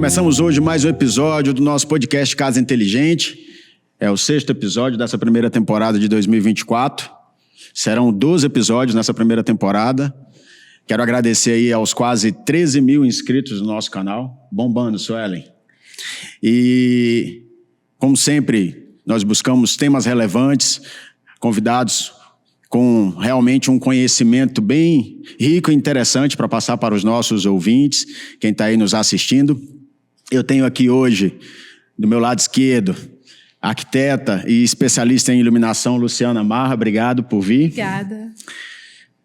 Começamos hoje mais um episódio do nosso podcast Casa Inteligente. É o 6º episódio dessa primeira temporada de 2024. Serão 12 episódios nessa primeira temporada. Quero agradecer aí aos quase 13 mil inscritos do nosso canal. Bombando, Suelen. E, como sempre, nós buscamos temas relevantes, convidados com realmente um conhecimento bem rico e interessante para passar para os nossos ouvintes, quem está aí nos assistindo. Eu tenho aqui hoje, do meu lado esquerdo, arquiteta e especialista em iluminação, Luciana Marra. Obrigado por vir. Obrigada.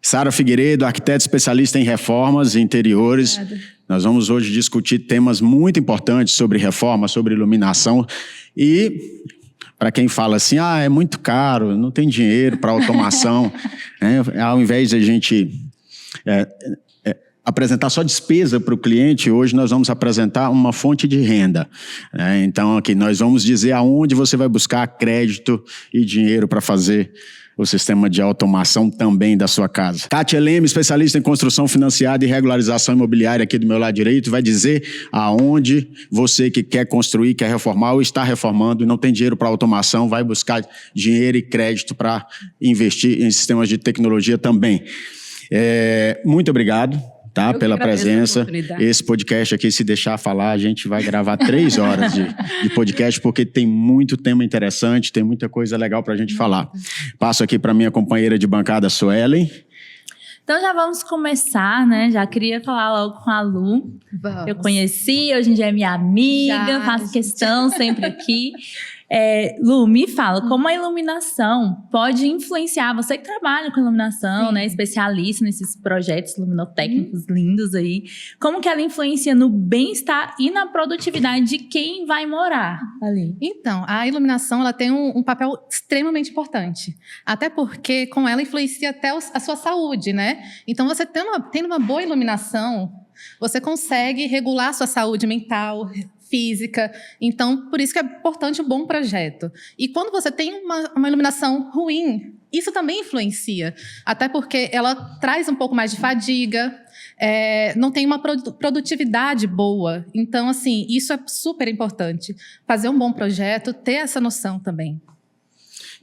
Sara Figueiredo, arquiteta especialista em reformas e interiores. Obrigada. Nós vamos hoje discutir temas muito importantes sobre reforma, sobre iluminação. E, para quem fala assim, é muito caro, não tem dinheiro para automação, ao invés de a gente apresentar só despesa para o cliente, hoje nós vamos apresentar uma fonte de renda. Então, aqui nós vamos dizer aonde você vai buscar crédito e dinheiro para fazer o sistema de automação também da sua casa. Kátia Leme, especialista em construção financiada e regularização imobiliária aqui do meu lado direito, vai dizer aonde você que quer construir, quer reformar ou está reformando e não tem dinheiro para automação, vai buscar dinheiro e crédito para investir em sistemas de tecnologia também. Muito obrigado. Pela presença. Esse podcast aqui, se deixar falar, a gente vai gravar 3 horas de podcast, porque tem muito tema interessante, tem muita coisa legal para a gente falar. Passo aqui para minha companheira de bancada, Suelen. Então já vamos começar, né? Já queria falar logo com a Lu. Vamos. Eu conheci, hoje em dia é minha amiga, faço questão sempre aqui. Lu, me fala, como a iluminação pode influenciar, você que trabalha com iluminação, né, especialista nesses projetos luminotécnicos lindos aí, como que ela influencia no bem-estar e na produtividade de quem vai morar ali? Então, a iluminação ela tem um papel extremamente importante, até porque com ela influencia até a sua saúde, né? Então, você tendo uma boa iluminação, você consegue regular a sua saúde mental, física, então por isso que é importante um bom projeto. E quando você tem uma iluminação ruim, isso também influencia, até porque ela traz um pouco mais de fadiga, não tem uma produtividade boa. Então, assim, isso é super importante. Fazer um bom projeto, ter essa noção também.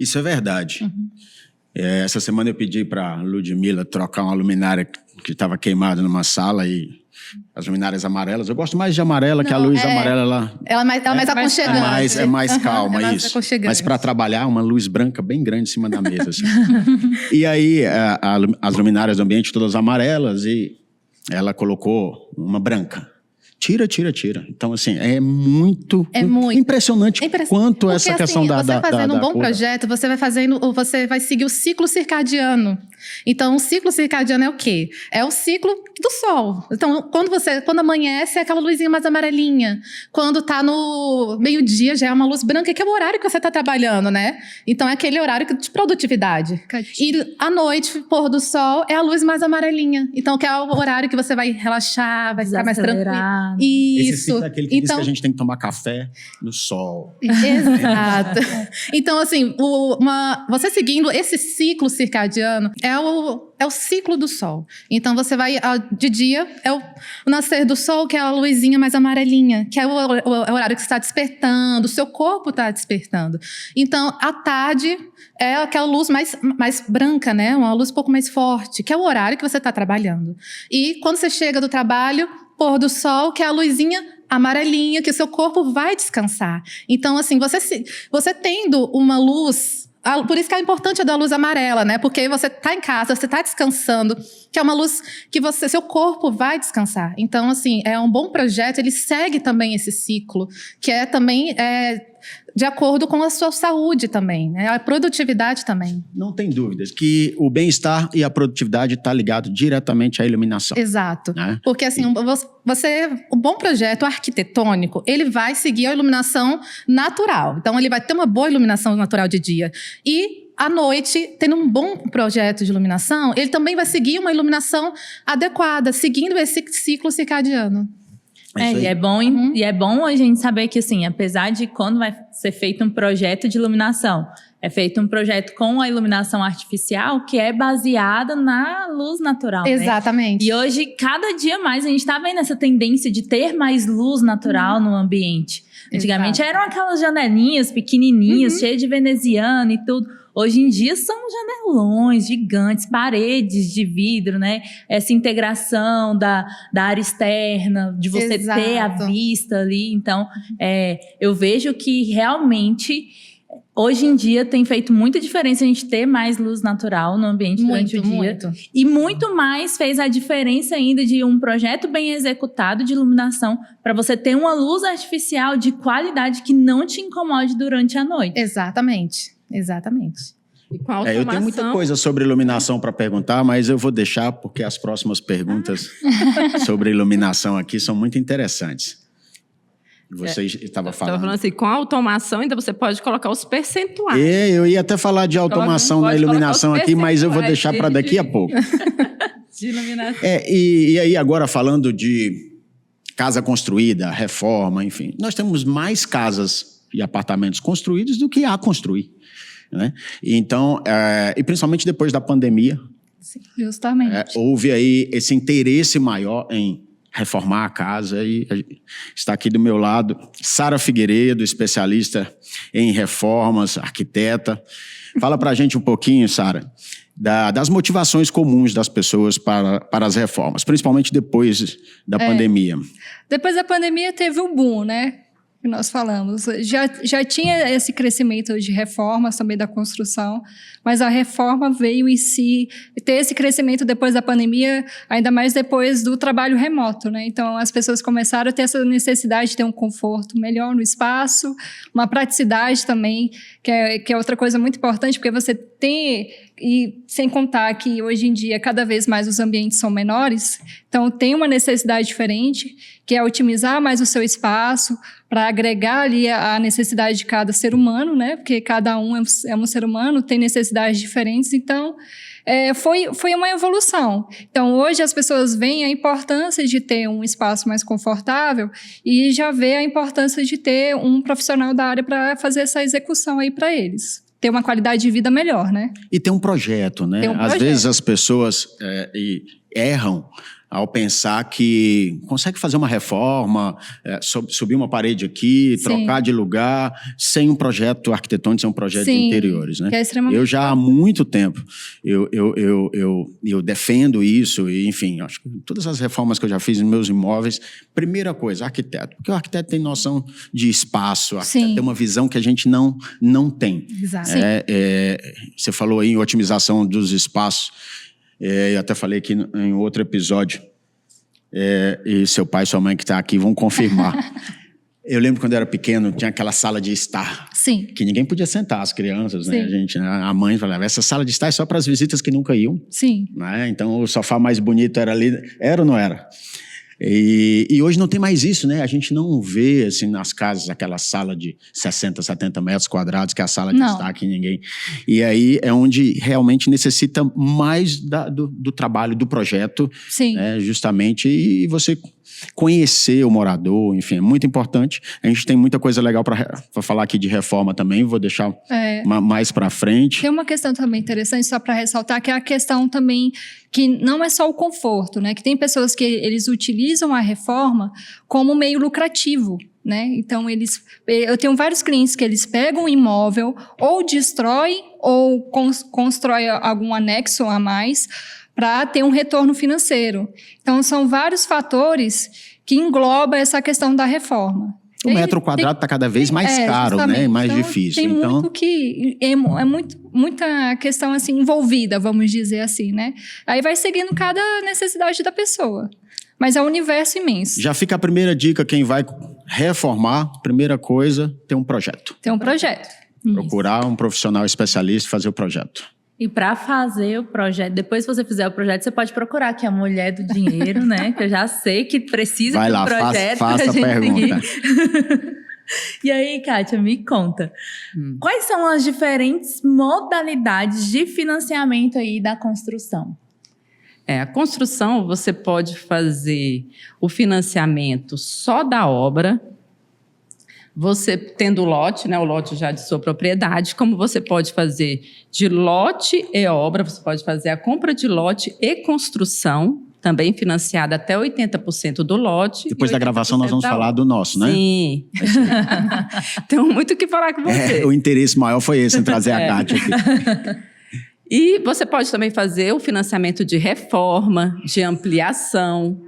Isso é verdade. Essa semana eu pedi para a Ludmila trocar uma luminária que estava queimada numa sala e as luminárias amarelas. Eu gosto mais de amarela, que a luz amarela ela é mais aconchegante. É mais calma, mais isso. Mas para trabalhar, uma luz branca bem grande em cima da mesa. Assim. E aí, as luminárias do ambiente todas amarelas e ela colocou uma branca. Tira. Então, assim, é muito impressionante quanto porque, essa questão da você fazendo um bom projeto, você vai seguir o ciclo circadiano. Então, o ciclo circadiano é o quê? É o ciclo do sol. Então, quando amanhece, é aquela luzinha mais amarelinha. Quando tá no meio-dia, já é uma luz branca, que é o horário que você tá trabalhando, né? Então, é aquele horário de produtividade. E à noite, pôr do sol, é a luz mais amarelinha. Então, que é o horário que você vai relaxar, vai ficar mais tranquilo. Isso. Esse ciclo é aquele que diz que a gente tem que tomar café no sol. Exato. Então, assim, você seguindo esse ciclo circadiano é o ciclo do sol. Então, você vai... De dia, é o nascer do sol, que é a luzinha mais amarelinha, que é o horário que você está despertando, o seu corpo está despertando. Então, à tarde, é aquela luz mais branca, né? Uma luz um pouco mais forte, que é o horário que você está trabalhando. E quando você chega do trabalho, pôr do sol, que é a luzinha amarelinha, que o seu corpo vai descansar. Então, assim, você tendo uma luz... Por isso que é importante a da luz amarela, né? Porque você está em casa, você está descansando, que é uma luz que seu corpo vai descansar. Então, assim, é um bom projeto, ele segue também esse ciclo, que é também de acordo com a sua saúde também, né? A produtividade também. Não tem dúvidas que o bem-estar e a produtividade está ligado diretamente à iluminação. Exato. Né? Porque, assim, um bom projeto arquitetônico, ele vai seguir a iluminação natural. Então, ele vai ter uma boa iluminação natural de dia. E à noite, tendo um bom projeto de iluminação, ele também vai seguir uma iluminação adequada, seguindo esse ciclo circadiano. E é bom a gente saber que, assim, apesar de quando vai ser feito um projeto de iluminação, é feito um projeto com a iluminação artificial que é baseada na luz natural. Exatamente. Né? E hoje, cada dia mais, a gente está vendo essa tendência de ter mais luz natural no ambiente. Antigamente eram aquelas janelinhas pequenininhas, cheias de veneziana e tudo. Hoje em dia são janelões gigantes, paredes de vidro, né? Essa integração da área externa, de você ter a vista ali. Então, eu vejo que realmente, hoje em dia, tem feito muita diferença a gente ter mais luz natural no ambiente durante o dia. Muito. E muito mais fez a diferença ainda de um projeto bem executado de iluminação para você ter uma luz artificial de qualidade que não te incomode durante a noite. Exatamente. E com a automação... Eu tenho muita coisa sobre iluminação para perguntar, mas eu vou deixar porque as próximas perguntas sobre iluminação aqui são muito interessantes. Você estava falando. Estava falando assim, com a automação ainda você pode colocar os percentuais. Eu ia até falar de automação na iluminação aqui, mas eu vou deixar para daqui a pouco. De iluminação. E aí agora falando de casa construída, reforma, enfim. Nós temos mais casas e apartamentos construídos do que a construir. Né? Então, e principalmente depois da pandemia, Sim, justamente. Houve aí esse interesse maior em reformar a casa e está aqui do meu lado Sara Figueiredo, especialista em reformas, arquiteta. Fala pra gente um pouquinho, Sara, das motivações comuns das pessoas para as reformas, principalmente depois da pandemia. Depois da pandemia teve um boom, né? Que nós falamos. Já tinha esse crescimento de reformas também da construção, mas a reforma veio em si ter esse crescimento depois da pandemia, ainda mais depois do trabalho remoto, né? Então, as pessoas começaram a ter essa necessidade de ter um conforto melhor no espaço, uma praticidade também, que é outra coisa muito importante, porque você tem, e sem contar que hoje em dia cada vez mais os ambientes são menores, então tem uma necessidade diferente, que é otimizar mais o seu espaço, para agregar ali a necessidade de cada ser humano, né? Porque cada um é um ser humano, tem necessidades diferentes, então foi uma evolução. Então, hoje as pessoas veem a importância de ter um espaço mais confortável e já vê a importância de ter um profissional da área para fazer essa execução aí para eles. Ter uma qualidade de vida melhor, né? E ter um projeto, né? Às vezes as pessoas erram ao pensar que consegue fazer uma reforma, subir uma parede aqui, trocar de lugar, sem um projeto arquitetônico, sem um projeto de interiores, né? Que é extremamente eu já há muito tempo, eu defendo isso, e enfim, acho que todas as reformas que eu já fiz nos meus imóveis, primeira coisa, arquiteto, porque o arquiteto tem noção de espaço, o arquiteto tem uma visão que a gente não tem. Exato. Você falou aí em otimização dos espaços, eu até falei aqui em outro episódio, e seu pai e sua mãe que estão aqui vão confirmar. Eu lembro quando eu era pequeno, tinha aquela sala de estar. Sim. Que ninguém podia sentar, as crianças, né? A mãe falava, essa sala de estar é só para as visitas que nunca iam. Sim. Né? Então o sofá mais bonito era ali. Era ou não era? E hoje não tem mais isso, né? A gente não vê, assim, nas casas, aquela sala de 60, 70 metros quadrados, que é a sala de estar que ninguém... E aí é onde realmente necessita mais do trabalho, do projeto. Sim. Né? Justamente, e você conhecer o morador, enfim, é muito importante. A gente tem muita coisa legal para falar aqui de reforma também, vou deixar mais para frente. Tem uma questão também interessante, só para ressaltar, que é a questão também que não é só o conforto, né? Que tem pessoas que eles utilizam a reforma como meio lucrativo, né? Então, eu tenho vários clientes que eles pegam um imóvel, ou destroem, ou constrói algum anexo a mais, para ter um retorno financeiro. Então, são vários fatores que englobam essa questão da reforma. O metro quadrado está cada vez mais caro, né? E mais difícil. Tem muito que... muita questão assim, envolvida, vamos dizer assim, né? Aí vai seguindo cada necessidade da pessoa. Mas é um universo imenso. Já fica a primeira dica, quem vai reformar, primeira coisa, ter um projeto. Ter um projeto. Procurar um profissional especialista e fazer o projeto. E para fazer o projeto, depois que você fizer o projeto, você pode procurar aqui a mulher do dinheiro, né? Que eu já sei que precisa vai de um lá, projeto. Faça a pergunta. E aí, Kátia, me conta. Quais são as diferentes modalidades de financiamento aí da construção? A construção, você pode fazer o financiamento só da obra, você tendo o lote, né, o lote já de sua propriedade, como você pode fazer de lote e obra, você pode fazer a compra de lote e construção, também financiada até 80% do lote. Depois da gravação nós vamos falar do nosso, né? Sim. Tenho muito o que falar com você. O interesse maior foi esse, em trazer a Kátia aqui. E você pode também fazer o financiamento de reforma, de ampliação,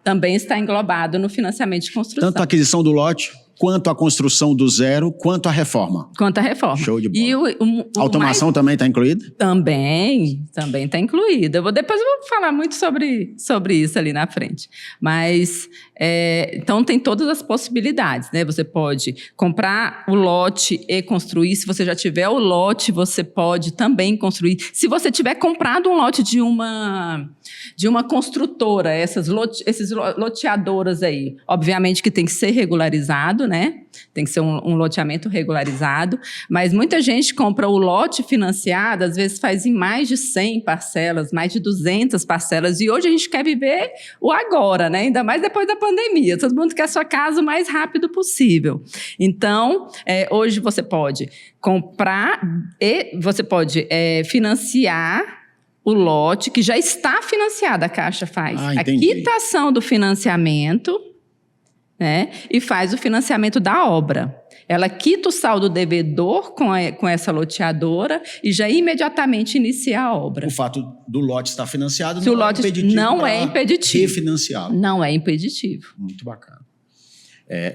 também está englobado no financiamento de construção. Tanto a aquisição do lote, quanto a construção do zero, quanto a reforma. Quanto a reforma. Show de bola. E a automação também está incluída? Também está incluída. Depois eu vou falar muito sobre isso ali na frente. Mas, então tem todas as possibilidades, né? Você pode comprar o lote e construir. Se você já tiver o lote, você pode também construir. Se você tiver comprado um lote de uma construtora, esses loteadoras aí, obviamente que tem que ser regularizado, né? Tem que ser um loteamento regularizado, mas muita gente compra o lote financiado, às vezes faz em mais de 100 parcelas, mais de 200 parcelas, e hoje a gente quer viver o agora, né? Ainda mais depois da pandemia, todo mundo quer a sua casa o mais rápido possível. Então, hoje você pode comprar e você pode financiar o lote que já está financiado, a Caixa faz a quitação do financiamento, né, e faz o financiamento da obra. Ela quita o saldo devedor com essa loteadora e já imediatamente inicia a obra. O fato do lote estar financiado não é impeditivo. Refinanciá-lo. Não é impeditivo. Muito bacana.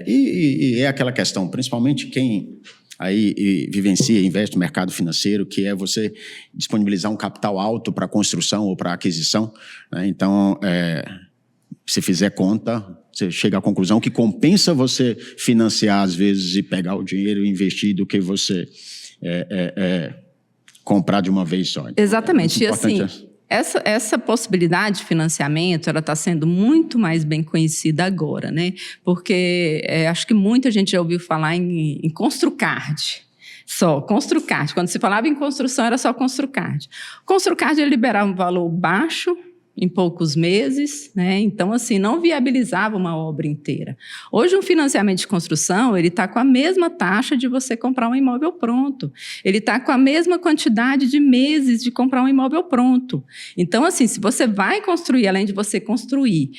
E é aquela questão, principalmente quem aí vivencia, investe no mercado financeiro, que é você disponibilizar um capital alto para construção ou para aquisição, né? Então, se fizer conta, você chega à conclusão que compensa você financiar às vezes e pegar o dinheiro e investir do que você comprar de uma vez só. Então, exatamente. E assim, essa possibilidade de financiamento, ela está sendo muito mais bem conhecida agora, né? Porque acho que muita gente já ouviu falar em Construcard. Só, Construcard. Quando se falava em construção, era só Construcard. Construcard ele liberava um valor baixo em poucos meses, né? Então, assim, não viabilizava uma obra inteira. Hoje, um financiamento de construção, ele está com a mesma taxa de você comprar um imóvel pronto. Ele está com a mesma quantidade de meses de comprar um imóvel pronto. Então, assim, se você vai construir, além de você construir,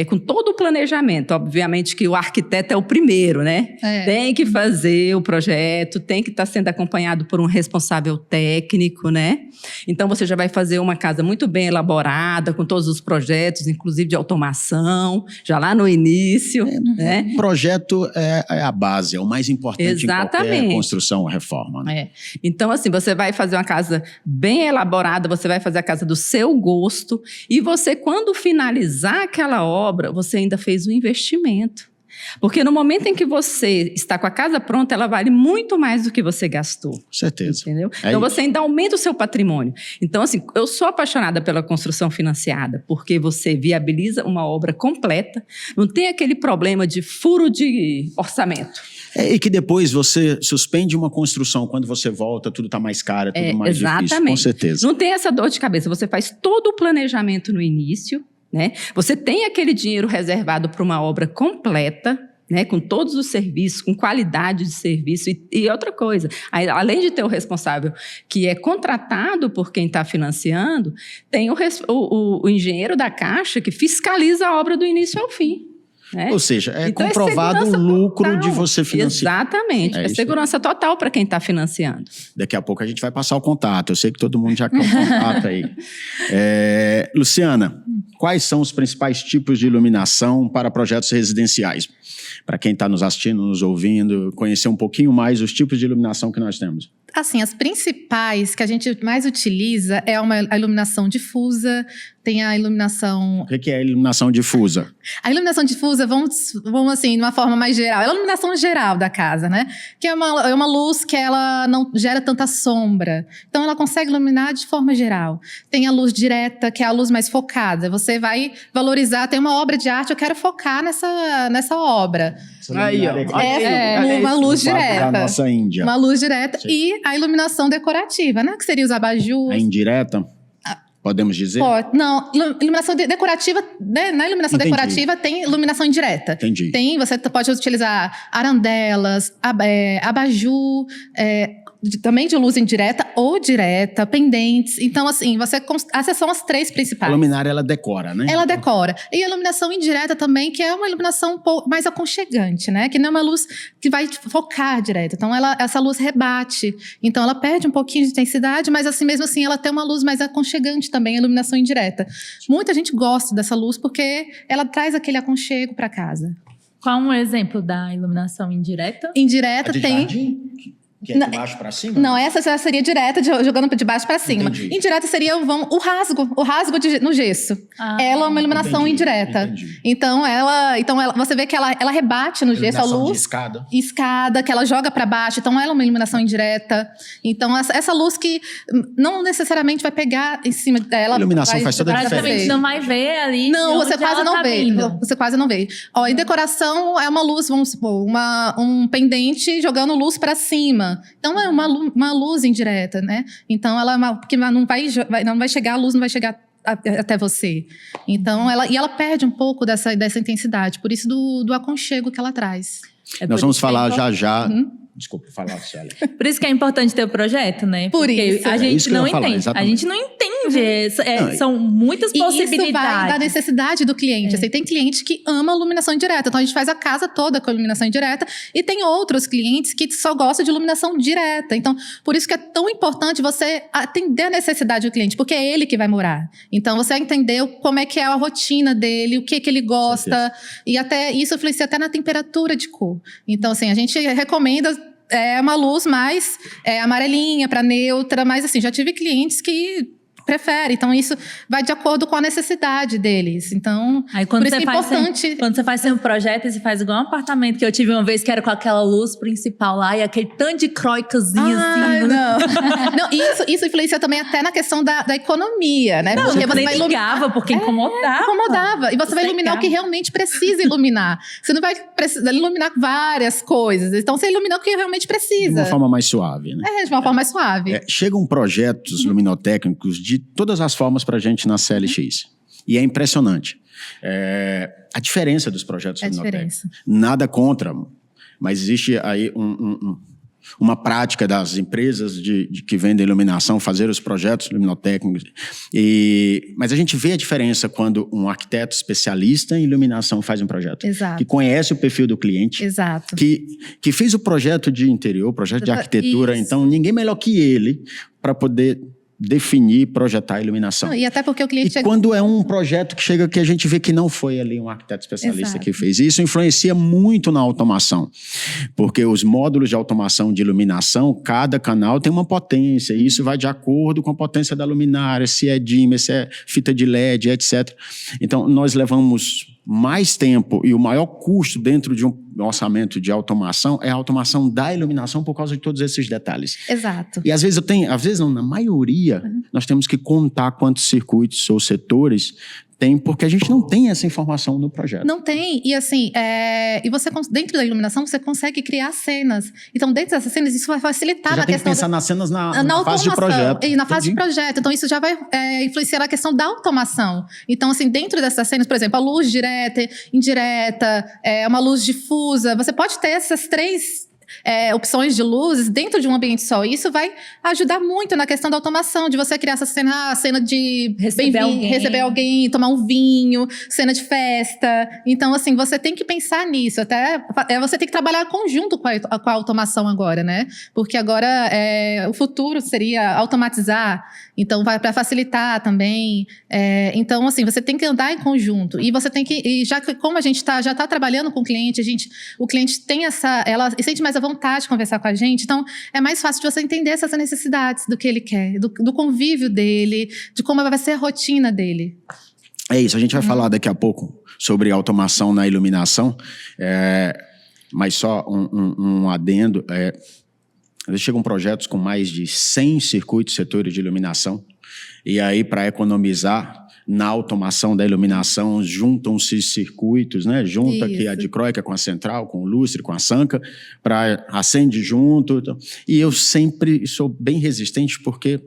com todo o planejamento, obviamente que o arquiteto é o primeiro, né? Tem que fazer o projeto, tem que estar sendo acompanhado por um responsável técnico, né? Então, você já vai fazer uma casa muito bem elaborada, com todos os projetos, inclusive de automação, já lá no início. Né? O projeto é a base, é o mais importante. Exatamente. Em qualquer construção ou reforma. Né? Então, assim, você vai fazer uma casa bem elaborada, você vai fazer a casa do seu gosto, e você, quando finalizar aquela obra, você ainda fez um investimento. Porque no momento em que você está com a casa pronta, ela vale muito mais do que você gastou. Com certeza. Entendeu? Então, você ainda aumenta o seu patrimônio. Então, assim, eu sou apaixonada pela construção financiada, porque você viabiliza uma obra completa, não tem aquele problema de furo de orçamento. E que depois você suspende uma construção, quando você volta, tudo está mais caro, tudo mais difícil, com certeza. Não tem essa dor de cabeça, você faz todo o planejamento no início, né? Você tem aquele dinheiro reservado para uma obra completa, né? Com todos os serviços, com qualidade de serviço. E outra coisa, além de ter o responsável que é contratado por quem está financiando, tem o engenheiro da Caixa que fiscaliza a obra do início ao fim. Né? Ou seja, então, comprovado o lucro total de você financiar. Exatamente. É segurança total para quem está financiando. Daqui a pouco a gente vai passar o contato. Eu sei que todo mundo já quer o contato aí. Luciana, quais são os principais tipos de iluminação para projetos residenciais? Para quem está nos assistindo, nos ouvindo, conhecer um pouquinho mais os tipos de iluminação que nós temos. Assim, as principais que a gente mais utiliza é a iluminação difusa, tem a iluminação... O que é a iluminação difusa? A iluminação difusa, vamos assim, de uma forma mais geral, é a iluminação geral da casa, né? Que é uma luz que ela não gera tanta sombra. Então, ela consegue iluminar de forma geral. Tem a luz direta, que é a luz mais focada. Você vai valorizar, tem uma obra de arte, eu quero focar nessa obra. Aí, ó. Uma luz direta. Da nossa Índia. Uma luz direta. Sim. E a iluminação decorativa, né? Que seria os abajures. A indireta? Podemos dizer? Pode. Não, iluminação decorativa, né? Na iluminação Entendi. decorativa tem iluminação indireta. Entendi. Você pode utilizar arandelas, abajur, também de luz indireta ou direta, pendentes. Então, assim, essas são as 3 principais. A luminária, ela decora, né? Ela decora. E a iluminação indireta também, que é uma iluminação um pouco mais aconchegante, né? Que não é uma luz que vai focar direto. Então, essa luz rebate. Então, ela perde um pouquinho de intensidade, mas assim, mesmo assim, ela tem uma luz mais aconchegante também, a iluminação indireta. Muita gente gosta dessa luz porque ela traz aquele aconchego para casa. Qual um exemplo da iluminação indireta? Indireta tem... Jardim? Que é de baixo para cima? Não, essa já seria direta, jogando de baixo para cima. Entendi. Indireta seria o rasgo no gesso. Ela é uma iluminação indireta. Entendi. Então, você vê que ela rebate no gesso a luz. De escada. Escada, que ela joga para baixo. Então, ela é uma iluminação indireta. Então, essa luz que não necessariamente vai pegar em cima dela. A iluminação faz toda a diferença. Praticamente não vai ver ali. Não, você quase não vê. Vindo. Você quase não vê. Ó, em decoração é uma luz, vamos supor, um pendente jogando luz para cima. Então é uma luz indireta, né? Então porque não vai chegar, a luz não vai chegar até você. Então ela perde um pouco dessa intensidade, por isso do aconchego que ela traz. Nós vamos falar já. Desculpa, falar, Célia. Por isso que é importante ter o projeto, né? Por isso. A gente não entende. Exatamente. A gente não entende. São muitas possibilidades. E isso vai da necessidade do cliente. Assim, tem cliente que ama iluminação indireta. Então, a gente faz a casa toda com iluminação indireta. E tem outros clientes que só gostam de iluminação direta. Então, por isso que é tão importante você atender a necessidade do cliente. Porque é ele que vai morar. Então, você entender como é que é a rotina dele, o que ele gosta. E até isso influencia até na temperatura de cor. Então, assim, a gente recomenda... uma luz mais amarelinha para neutra, mas assim, já tive clientes que preferem, então isso vai de acordo com a necessidade deles. Então, aí, por isso é importante... Quando você faz seu projeto, você faz igual um apartamento que eu tive uma vez, que era com aquela luz principal lá, e aquele tanto de croicazinho assim. Não, isso influencia também até na questão da economia, né? Não, porque você vai ligava, porque incomodava. Incomodava. E você vai iluminar o que realmente precisa iluminar. Você não vai precisar iluminar várias coisas. Então, você ilumina o que realmente precisa. De uma forma mais suave, né? De uma forma mais suave. Chegam projetos luminotécnicos de todas as formas para a gente na CLX. E é impressionante. A diferença dos projetos luminotécnicos. Nada contra, mas existe aí uma prática das empresas que vendem iluminação, fazer os projetos luminotécnicos. Mas a gente vê a diferença quando um arquiteto especialista em iluminação faz um projeto. Exato. Que conhece o perfil do cliente. Exato. Que fez o projeto de interior, projeto de arquitetura. Isso. Então, ninguém melhor que ele para poder definir e projetar a iluminação. E até porque o cliente... quando é um projeto que chega que a gente vê que não foi ali um arquiteto especialista Exato. que fez. Isso influencia muito na automação. Porque os módulos de automação de iluminação, cada canal tem uma potência. E isso vai de acordo com a potência da luminária, se é dimmer, se é fita de LED, etc. Então, nós levamos mais tempo e o maior custo dentro de um orçamento de automação é a automação da iluminação por causa de todos esses detalhes. Exato. E às vezes não, na maioria, nós temos que contar quantos circuitos ou setores tem, porque a gente não tem essa informação no projeto. Não tem. E assim, e você, dentro da iluminação, você consegue criar cenas. Então, dentro dessas cenas, isso vai facilitar a questão... Você já tem que pensar nas cenas na fase de projeto. E na fase de projeto. Então, isso já vai influenciar na questão da automação. Então, assim, dentro dessas cenas, por exemplo, a luz direta, indireta, uma luz difusa, você pode ter essas 3 opções de luzes dentro de um ambiente só. E isso vai ajudar muito na questão da automação, de você criar essa cena, a cena de receber alguém, tomar um vinho, cena de festa. Então, assim, você tem que pensar nisso. Até você tem que trabalhar conjunto com a automação agora, né? Porque agora o futuro seria automatizar. Então, vai para facilitar também. Então, assim, você tem que andar em conjunto. E você tem que... E já que, como a gente já está trabalhando com o cliente, o cliente tem ela sente mais a vontade de conversar com a gente. Então, é mais fácil de você entender essas necessidades do que ele quer, do convívio dele, de como vai ser a rotina dele. É isso, a gente vai falar daqui a pouco sobre automação na iluminação, mas só um adendo. Às vezes chegam projetos com mais de 100 circuitos, setores de iluminação, e aí para economizar, na automação da iluminação, juntam-se circuitos, né? Junta aqui a dicróica com a central, com o lustre, com a sanca, para acende junto. E eu sempre sou bem resistente, porque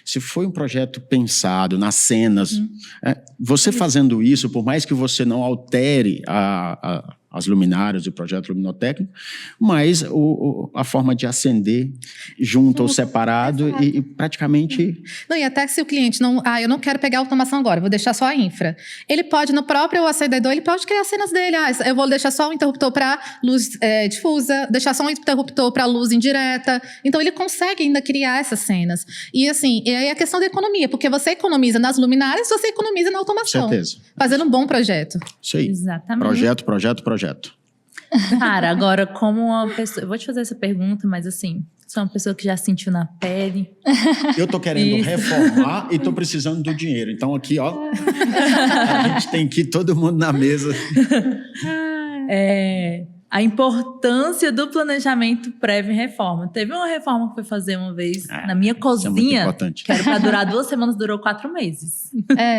se foi um projeto pensado nas cenas, você fazendo isso, por mais que você não altere as luminárias do projeto luminotécnico, mas a forma de acender junto ou separado e praticamente... Não, e até se o cliente não... eu não quero pegar a automação agora, vou deixar só a infra. Ele pode, no próprio acendedor, ele pode criar cenas dele. Eu vou deixar só um interruptor para luz difusa, deixar só um interruptor para luz indireta. Então, ele consegue ainda criar essas cenas. E, assim, e aí a questão da economia, porque você economiza nas luminárias, você economiza na automação. Certeza. Fazendo um bom projeto. Isso aí. Exatamente. Projeto. Cara, agora, como uma pessoa... Eu vou te fazer essa pergunta, mas assim, sou uma pessoa que já sentiu na pele. Eu tô querendo reformar e tô precisando do dinheiro. Então, aqui, ó, a gente tem que ir todo mundo na mesa. A importância do planejamento prévio em reforma. Teve uma reforma que foi fazer uma vez na minha cozinha, que era para durar 2 semanas, durou 4 meses.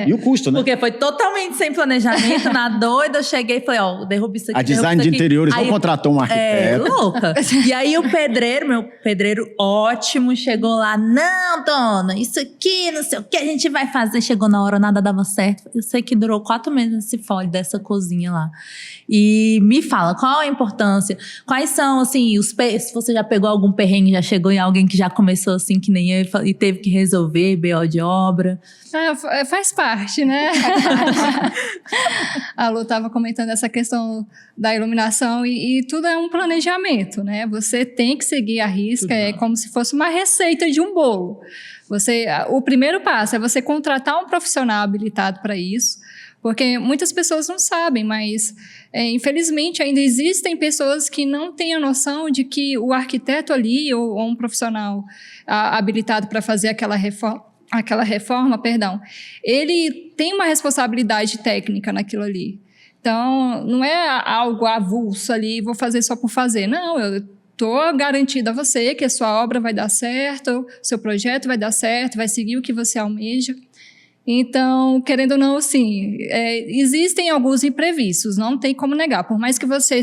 E o custo, né? Porque foi totalmente sem planejamento, na doida, eu cheguei e falei, derruba isso aqui. A design de interiores não contratou um arquiteto. Louca. E aí o pedreiro, meu pedreiro ótimo, chegou lá, não, dona, isso aqui, não sei o que a gente vai fazer. Chegou na hora, nada dava certo. Eu sei que durou 4 meses esse folho dessa cozinha lá. E me fala, qual a importância? Quais são, assim, se você já pegou algum perrengue, já chegou em alguém que já começou assim, que nem eu, e teve que resolver, BO de obra? Faz parte, né? A Lu estava comentando essa questão da iluminação e tudo é um planejamento, né? Você tem que seguir a risca, é como se fosse uma receita de um bolo. O primeiro passo é você contratar um profissional habilitado para isso, porque muitas pessoas não sabem, mas infelizmente ainda existem pessoas que não têm a noção de que o arquiteto ali ou um profissional habilitado para fazer aquela reforma, ele tem uma responsabilidade técnica naquilo ali. Então, não é algo avulso ali, vou fazer só por fazer. Não, eu estou garantida a você que a sua obra vai dar certo, seu projeto vai dar certo, vai seguir o que você almeja. Então, querendo ou não, sim, existem alguns imprevistos, não tem como negar. Por mais que você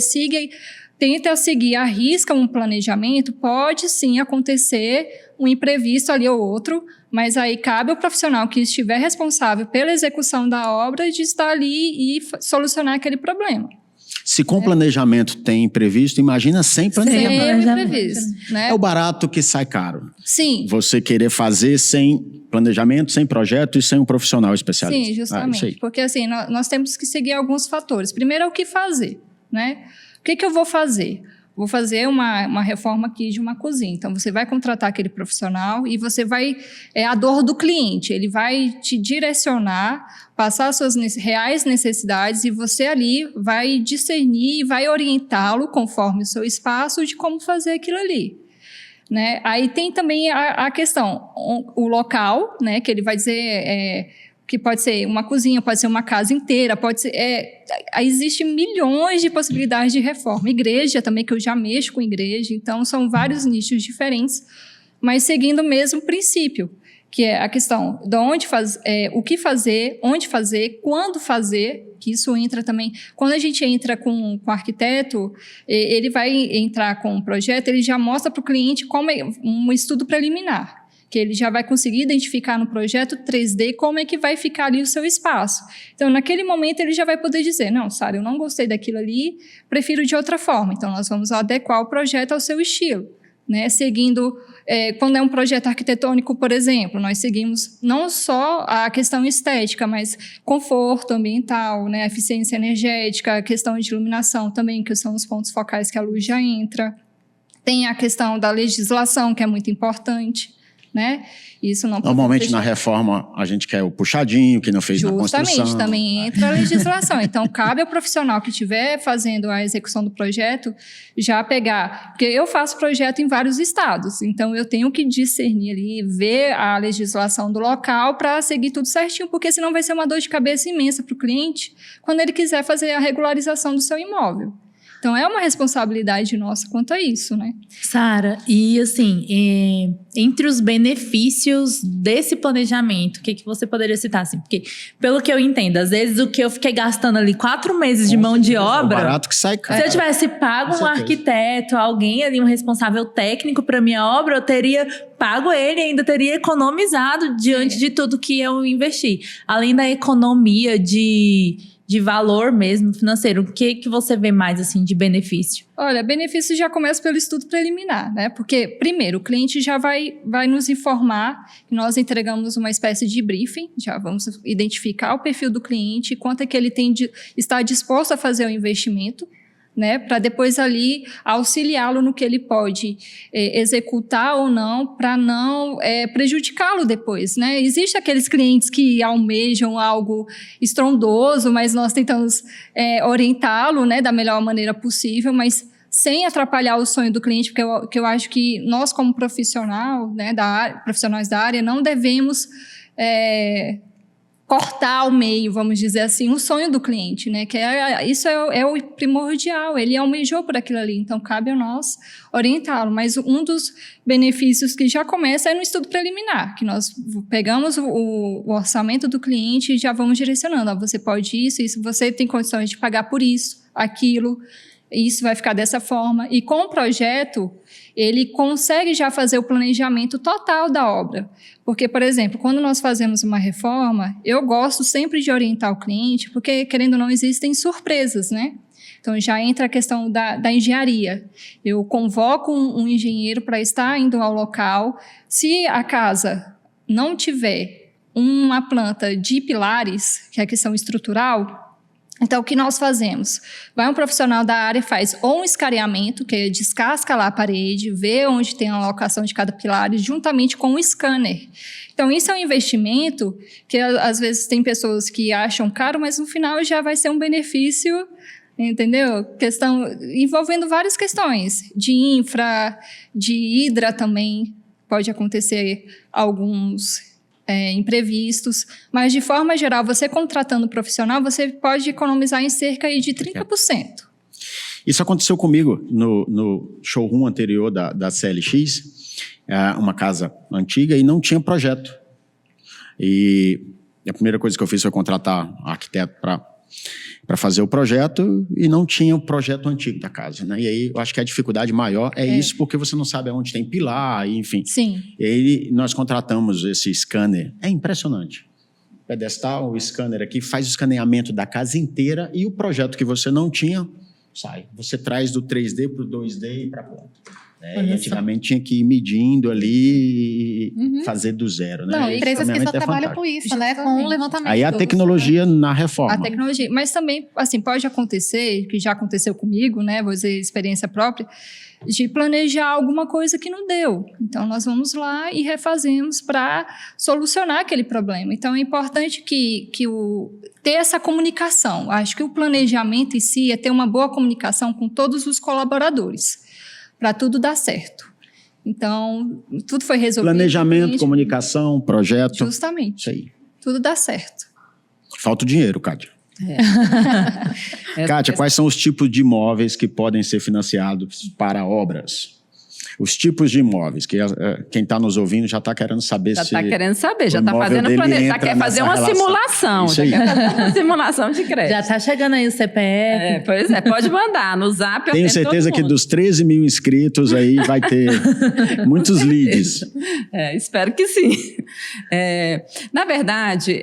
tenta seguir à risca um planejamento, pode sim acontecer um imprevisto ali ou outro, mas aí cabe ao profissional que estiver responsável pela execução da obra de estar ali e solucionar aquele problema. Se com planejamento tem imprevisto, imagina sem planejamento. Sem imprevisto, né? É o barato que sai caro. Sim. Você querer fazer sem planejamento, sem projeto e sem um profissional especialista. Sim, justamente. Porque assim, nós temos que seguir alguns fatores. Primeiro é o que fazer, né? O que eu vou fazer? Vou fazer uma reforma aqui de uma cozinha. Então, você vai contratar aquele profissional e você vai... É a dor do cliente. Ele vai te direcionar, passar as suas reais necessidades e você ali vai discernir e vai orientá-lo conforme o seu espaço de como fazer aquilo ali. Né? Aí tem também a questão, o local, né? Que ele vai dizer... que pode ser uma cozinha, pode ser uma casa inteira, pode ser... Existem milhões de possibilidades de reforma. Igreja também, que eu já mexo com igreja, então são vários nichos diferentes, mas seguindo o mesmo princípio, que é a questão de o que fazer, onde fazer, quando fazer, que isso entra também... Quando a gente entra com o arquiteto, ele vai entrar com um projeto, ele já mostra para o cliente como um estudo preliminar, que ele já vai conseguir identificar no projeto 3D como é que vai ficar ali o seu espaço. Então, naquele momento, ele já vai poder dizer, não, Sara, eu não gostei daquilo ali, prefiro de outra forma. Então, nós vamos adequar o projeto ao seu estilo. Né? Seguindo, quando é um projeto arquitetônico, por exemplo, nós seguimos não só a questão estética, mas conforto ambiental, né? Eficiência energética, a questão de iluminação também, que são os pontos focais que a luz já entra. Tem a questão da legislação, que é muito importante. Né? Isso não normalmente na reforma a gente quer o puxadinho que não fez na construção. Justamente, também entra a legislação. Então cabe ao profissional que estiver fazendo a execução do projeto já pegar, porque eu faço projeto em vários estados, então eu tenho que discernir ali, ver a legislação do local para seguir tudo certinho, porque senão vai ser uma dor de cabeça imensa para o cliente quando ele quiser fazer a regularização do seu imóvel. Então, é uma responsabilidade nossa quanto a isso, né? Sara, e assim, entre os benefícios desse planejamento, o que você poderia citar? Assim? Porque, pelo que eu entendo, às vezes o que eu fiquei gastando ali 4 meses de mão de obra... É barato que sai caro. Se eu tivesse pago um arquiteto, alguém ali, um responsável técnico para minha obra, eu teria pago ele e ainda teria economizado diante de tudo que eu investi. Além da economia de valor mesmo financeiro, o que você vê mais assim de benefício? Olha, benefício já começa pelo estudo preliminar, né? Porque, primeiro, o cliente já vai nos informar que nós entregamos uma espécie de briefing, já vamos identificar o perfil do cliente, quanto é que ele está disposto a fazer o investimento, né, para depois ali auxiliá-lo no que ele pode executar ou não, para não prejudicá-lo depois, né? Existem aqueles clientes que almejam algo estrondoso, mas nós tentamos orientá-lo, né, da melhor maneira possível, mas sem atrapalhar o sonho do cliente, porque eu acho que nós como profissional, né, profissionais da área, não devemos cortar ao meio, vamos dizer assim, o sonho do cliente, né? Que isso é o primordial, ele almejou por aquilo ali, então cabe a nós orientá-lo. Mas um dos benefícios que já começa é no estudo preliminar, que nós pegamos o orçamento do cliente e já vamos direcionando. Ó, você pode isso, você tem condições de pagar por isso, aquilo, isso vai ficar dessa forma. E com o projeto, ele consegue já fazer o planejamento total da obra. Porque, por exemplo, quando nós fazemos uma reforma, eu gosto sempre de orientar o cliente, porque, querendo ou não, existem surpresas, né? Então, já entra a questão da engenharia. Eu convoco um engenheiro para estar indo ao local. Se a casa não tiver uma planta de pilares, que é a questão estrutural, então, o que nós fazemos? Vai um profissional da área e faz ou um escaneamento, que é descasca lá a parede, vê onde tem a locação de cada pilar, juntamente com um scanner. Então, isso é um investimento que, às vezes, tem pessoas que acham caro, mas no final já vai ser um benefício, entendeu? Envolvendo várias questões, de infra, de hidra também, pode acontecer alguns imprevistos, mas de forma geral, você contratando um profissional, você pode economizar em cerca de 30%. Isso aconteceu comigo no showroom anterior da CLX, uma casa antiga e não tinha projeto. E a primeira coisa que eu fiz foi contratar um arquiteto para fazer o projeto e não tinha o projeto antigo da casa, né? E aí eu acho que a dificuldade maior é isso, porque você não sabe aonde tem pilar, enfim. Sim. E aí nós contratamos esse scanner. É impressionante. Pedestal, o scanner aqui faz o escaneamento da casa inteira e o projeto que você não tinha sai. Você traz do 3D para o 2D e para a planta. E antigamente tinha que ir medindo ali e fazer do zero, né? Não, empresas que só trabalham com isso, né? Com o levantamento. Aí a tecnologia na reforma. A tecnologia, mas também, assim, pode acontecer, que já aconteceu comigo, né? Vou dizer experiência própria, de planejar alguma coisa que não deu. Então, nós vamos lá e refazemos para solucionar aquele problema. Então, é importante ter essa comunicação. Acho que o planejamento em si é ter uma boa comunicação com todos os colaboradores, para tudo dar certo. Então, tudo foi resolvido. Planejamento, comunicação, projeto. Justamente. Isso aí. Tudo dá certo. Falta o dinheiro, Kátia. Kátia, quais são os tipos de imóveis que podem ser financiados para obras? Os tipos de imóveis, que quem está nos ouvindo já está querendo saber já está querendo saber, já está fazendo já quer fazer uma relação. Simulação. Isso aí. Já quer fazer uma simulação de crédito. Já está chegando aí o CPF. Pois é, pode mandar no Zap. Tenho certeza que dos 13 mil inscritos aí vai ter muitos leads. Espero que sim. Na verdade,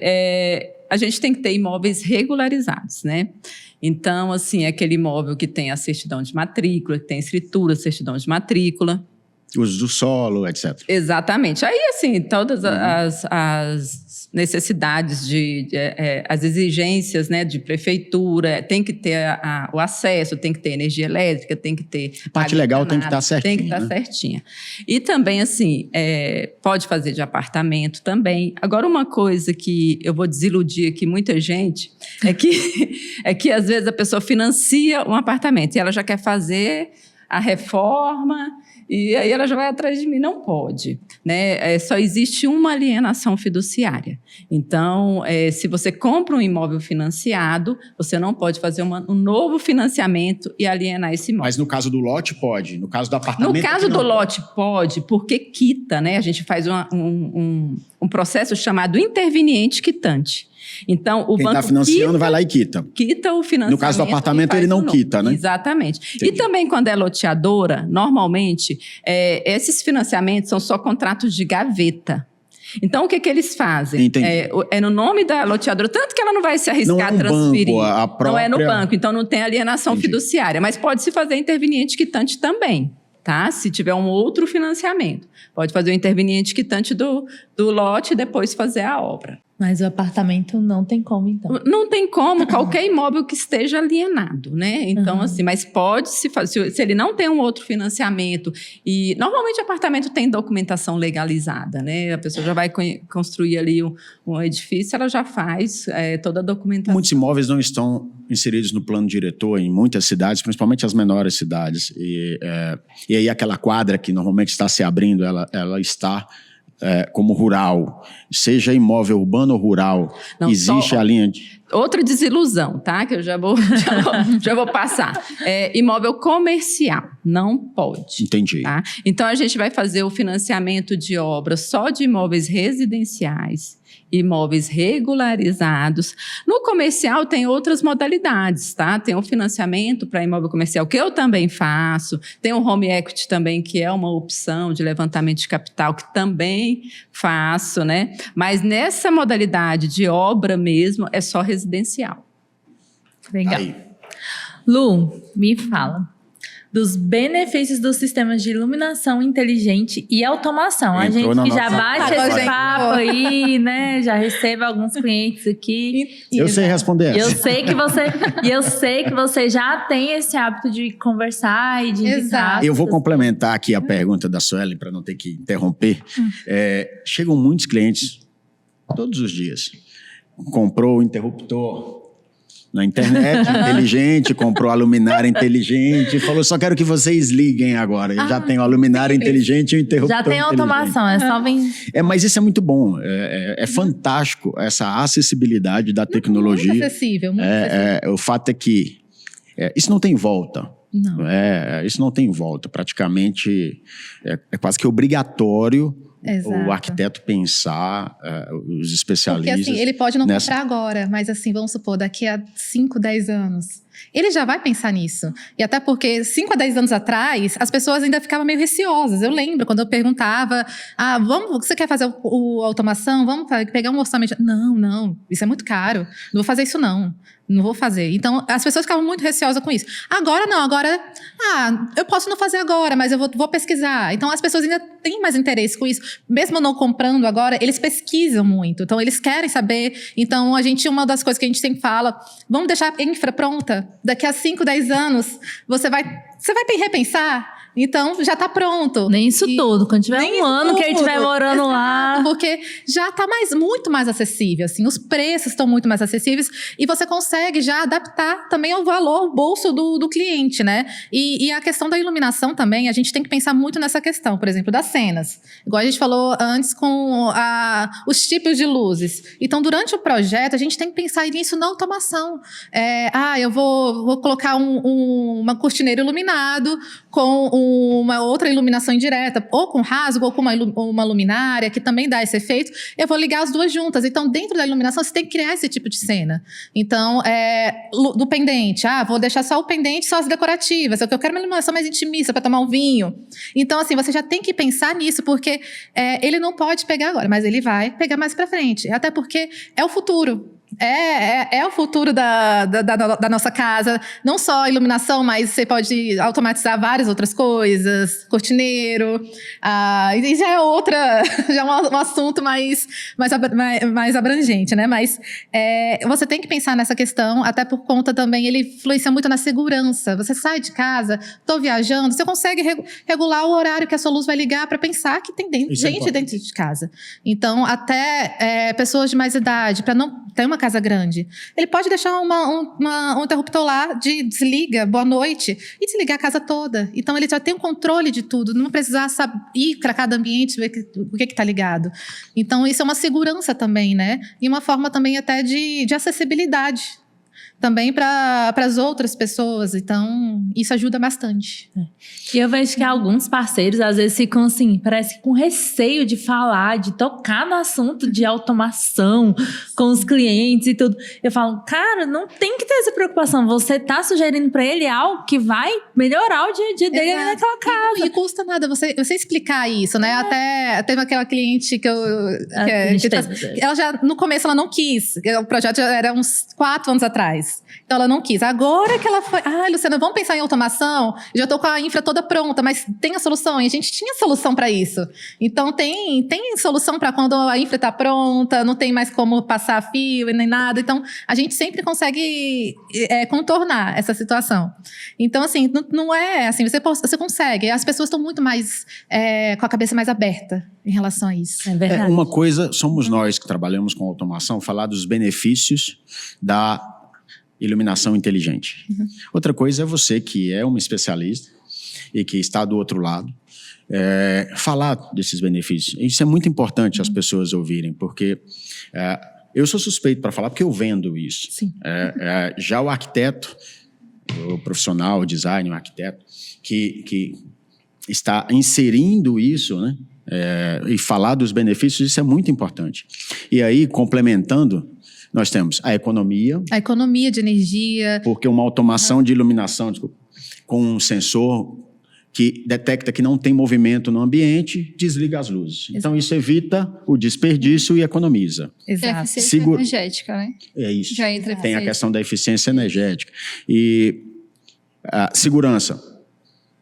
a gente tem que ter imóveis regularizados, né? Então, assim, é aquele imóvel que tem a certidão de matrícula, que tem escritura, certidão de matrícula. Uso do solo, etc. Exatamente. Aí, assim, todas as necessidades, as exigências, né, de prefeitura, tem que ter o acesso, tem que ter energia elétrica, tem que ter... A parte legal tem que estar certinha. Tem que estar certinha. E também, assim, pode fazer de apartamento também. Agora, uma coisa que eu vou desiludir aqui muita gente é que às vezes, a pessoa financia um apartamento e ela já quer fazer a reforma, e aí ela já vai atrás de mim. Não pode, né? Só existe uma alienação fiduciária. Então, se você compra um imóvel financiado, você não pode fazer um novo financiamento e alienar esse imóvel. Mas no caso do lote pode, no caso do apartamento... No caso do lote pode, porque quita, né? A gente faz um processo chamado interveniente quitante. Então, o Quem banco está financiando vai lá e quita. Quita o financiamento. No caso do apartamento, ele não quita, né? Exatamente. Entendi. E também, quando é loteadora, normalmente, esses financiamentos são só contratos de gaveta. Então, o que eles fazem? Entendi. É no nome da loteadora, tanto que ela não vai se arriscar a transferir. Banco, a própria... Não é no banco, então não tem alienação Entendi. fiduciária. Mas pode-se fazer interveniente quitante também, tá? Se tiver um outro financiamento. Pode fazer o interveniente quitante do lote e depois fazer a obra. Mas o apartamento não tem como, então. Não tem como, qualquer imóvel que esteja alienado, né? Então, assim, mas pode-se fazer, se ele não tem um outro financiamento, e normalmente apartamento tem documentação legalizada, né? A pessoa já vai construir ali um edifício, ela já faz toda a documentação. Muitos imóveis não estão inseridos no plano diretor em muitas cidades, principalmente as menores cidades. E aí aquela quadra que normalmente está se abrindo, ela está... como rural, seja imóvel urbano ou rural, Não, existe a linha de... Outra desilusão, tá? Que eu já vou passar. Imóvel comercial, não pode. Entendi. Tá? Então, a gente vai fazer o financiamento de obras só de imóveis residenciais, imóveis regularizados. No comercial tem outras modalidades, tá? Tem o financiamento para imóvel comercial, que eu também faço. Tem o home equity também, que é uma opção de levantamento de capital, que também faço, né? Mas nessa modalidade de obra mesmo, é só residencial. Legal. Aí. Lu, me fala dos benefícios dos sistemas de iluminação inteligente e automação. A Entrou gente na que já nossa- bate Agora esse papo aí, né? Já recebe alguns clientes aqui. Eu sei responder E eu essa. sei que você já tem esse hábito de conversar e de indicar. Exato. Eu vou complementar aqui a pergunta da Sueli, para não ter que interromper. Chegam muitos clientes, todos os dias. Comprou o interruptor na internet, inteligente, comprou a luminária inteligente, falou, só quero que vocês liguem agora. Eu já tenho a luminária inteligente e o interruptor Já tem inteligente. automação, é só vir. Mas isso é muito bom. É fantástico essa acessibilidade da tecnologia. Muito acessível, muito acessível. O fato é que isso não tem volta. Não. Isso não tem volta. Praticamente é quase que obrigatório Exato. o arquiteto pensar, os especialistas. Porque assim, ele pode não nessa- comprar agora, mas assim, vamos supor, daqui a 5, 10 anos. Ele já vai pensar nisso. E até porque 5 a 10 anos atrás, as pessoas ainda ficavam meio receosas. Eu lembro quando eu perguntava, você quer fazer o automação? Vamos pegar um orçamento. Não, isso é muito caro. Não vou fazer isso não vou fazer. Então, as pessoas ficavam muito receosas com isso. Agora não, eu posso não fazer agora, mas eu vou pesquisar. Então, as pessoas ainda têm mais interesse com isso. Mesmo não comprando agora, eles pesquisam muito. Então, eles querem saber. Então, uma das coisas que a gente sempre fala, vamos deixar a infra pronta. Daqui a 5, 10 anos, você vai repensar. Então, já está pronto. Nem isso tudo. Quando tiver Nem um isso ano que ele tudo. estiver morando lá. Porque já está muito mais acessível, assim, os preços estão muito mais acessíveis e você consegue já adaptar também ao valor, ao bolso do cliente, né? E a questão da iluminação também, a gente tem que pensar muito nessa questão, por exemplo, das cenas. Igual a gente falou antes com os tipos de luzes. Então, durante o projeto, a gente tem que pensar nisso na automação. Eu vou colocar uma cortineira iluminado com uma outra iluminação indireta, ou com rasgo, ou com uma luminária, que também dá esse efeito, eu vou ligar as duas juntas. Então, dentro da iluminação, você tem que criar esse tipo de cena. Então, do pendente, vou deixar só o pendente, só as decorativas, eu quero uma iluminação mais intimista, para tomar um vinho. Então, assim, você já tem que pensar nisso, porque ele não pode pegar agora, mas ele vai pegar mais para frente. Até porque é o futuro. É o futuro da nossa casa. Não só a iluminação, mas você pode automatizar várias outras coisas. Cortineiro. E já é um assunto mais abrangente, né? Mas você tem que pensar nessa questão, até por conta também, ele influencia muito na segurança. Você sai de casa, estou viajando, você consegue regular o horário que a sua luz vai ligar para pensar que tem gente dentro de casa. Então, até pessoas de mais idade, para não ter uma casa grande. Ele pode deixar um interruptor lá de desliga, boa noite, e desligar a casa toda. Então, ele já tem um controle de tudo, não precisar ir para cada ambiente, ver o que está ligado. Então, isso é uma segurança também, né? E uma forma também até de acessibilidade. Também para as outras pessoas. Então, isso ajuda bastante. E eu vejo que alguns parceiros, às vezes, ficam assim, parece que com receio de falar, de tocar no assunto de automação com os clientes e tudo. Eu falo, cara, não tem que ter essa preocupação. Você tá sugerindo para ele algo que vai melhorar o dia a dia dele ali naquela casa. E custa nada você explicar isso, né? Até teve aquela cliente que ela já, no começo, ela não quis. O projeto já era uns 4 anos atrás. Então, ela não quis. Agora que ela foi... Luciana, vamos pensar em automação? Já estou com a infra toda pronta, mas tem a solução. E a gente tinha solução para isso. Então, tem solução para quando a infra está pronta, não tem mais como passar fio e nem nada. Então, a gente sempre consegue contornar essa situação. Então, assim, não é assim, você consegue. As pessoas estão muito mais com a cabeça mais aberta em relação a isso. É verdade. Uma coisa, somos nós que trabalhamos com automação, falar dos benefícios da iluminação inteligente. Outra coisa é você que é um especialista e que está do outro lado, falar desses benefícios. Isso é muito importante as pessoas ouvirem, porque eu sou suspeito para falar, porque eu vendo isso. Sim. Já o arquiteto, o profissional, o designer, o arquiteto, que está inserindo isso, né? E falar dos benefícios, isso é muito importante. E aí, complementando, nós temos a economia. A economia de energia. Porque uma automação de iluminação, com um sensor que detecta que não tem movimento no ambiente, desliga as luzes. Exato. Então, isso evita o desperdício e economiza. Exato. Eficiência energética, né? É isso. Já entra tem a questão da eficiência energética. E a segurança.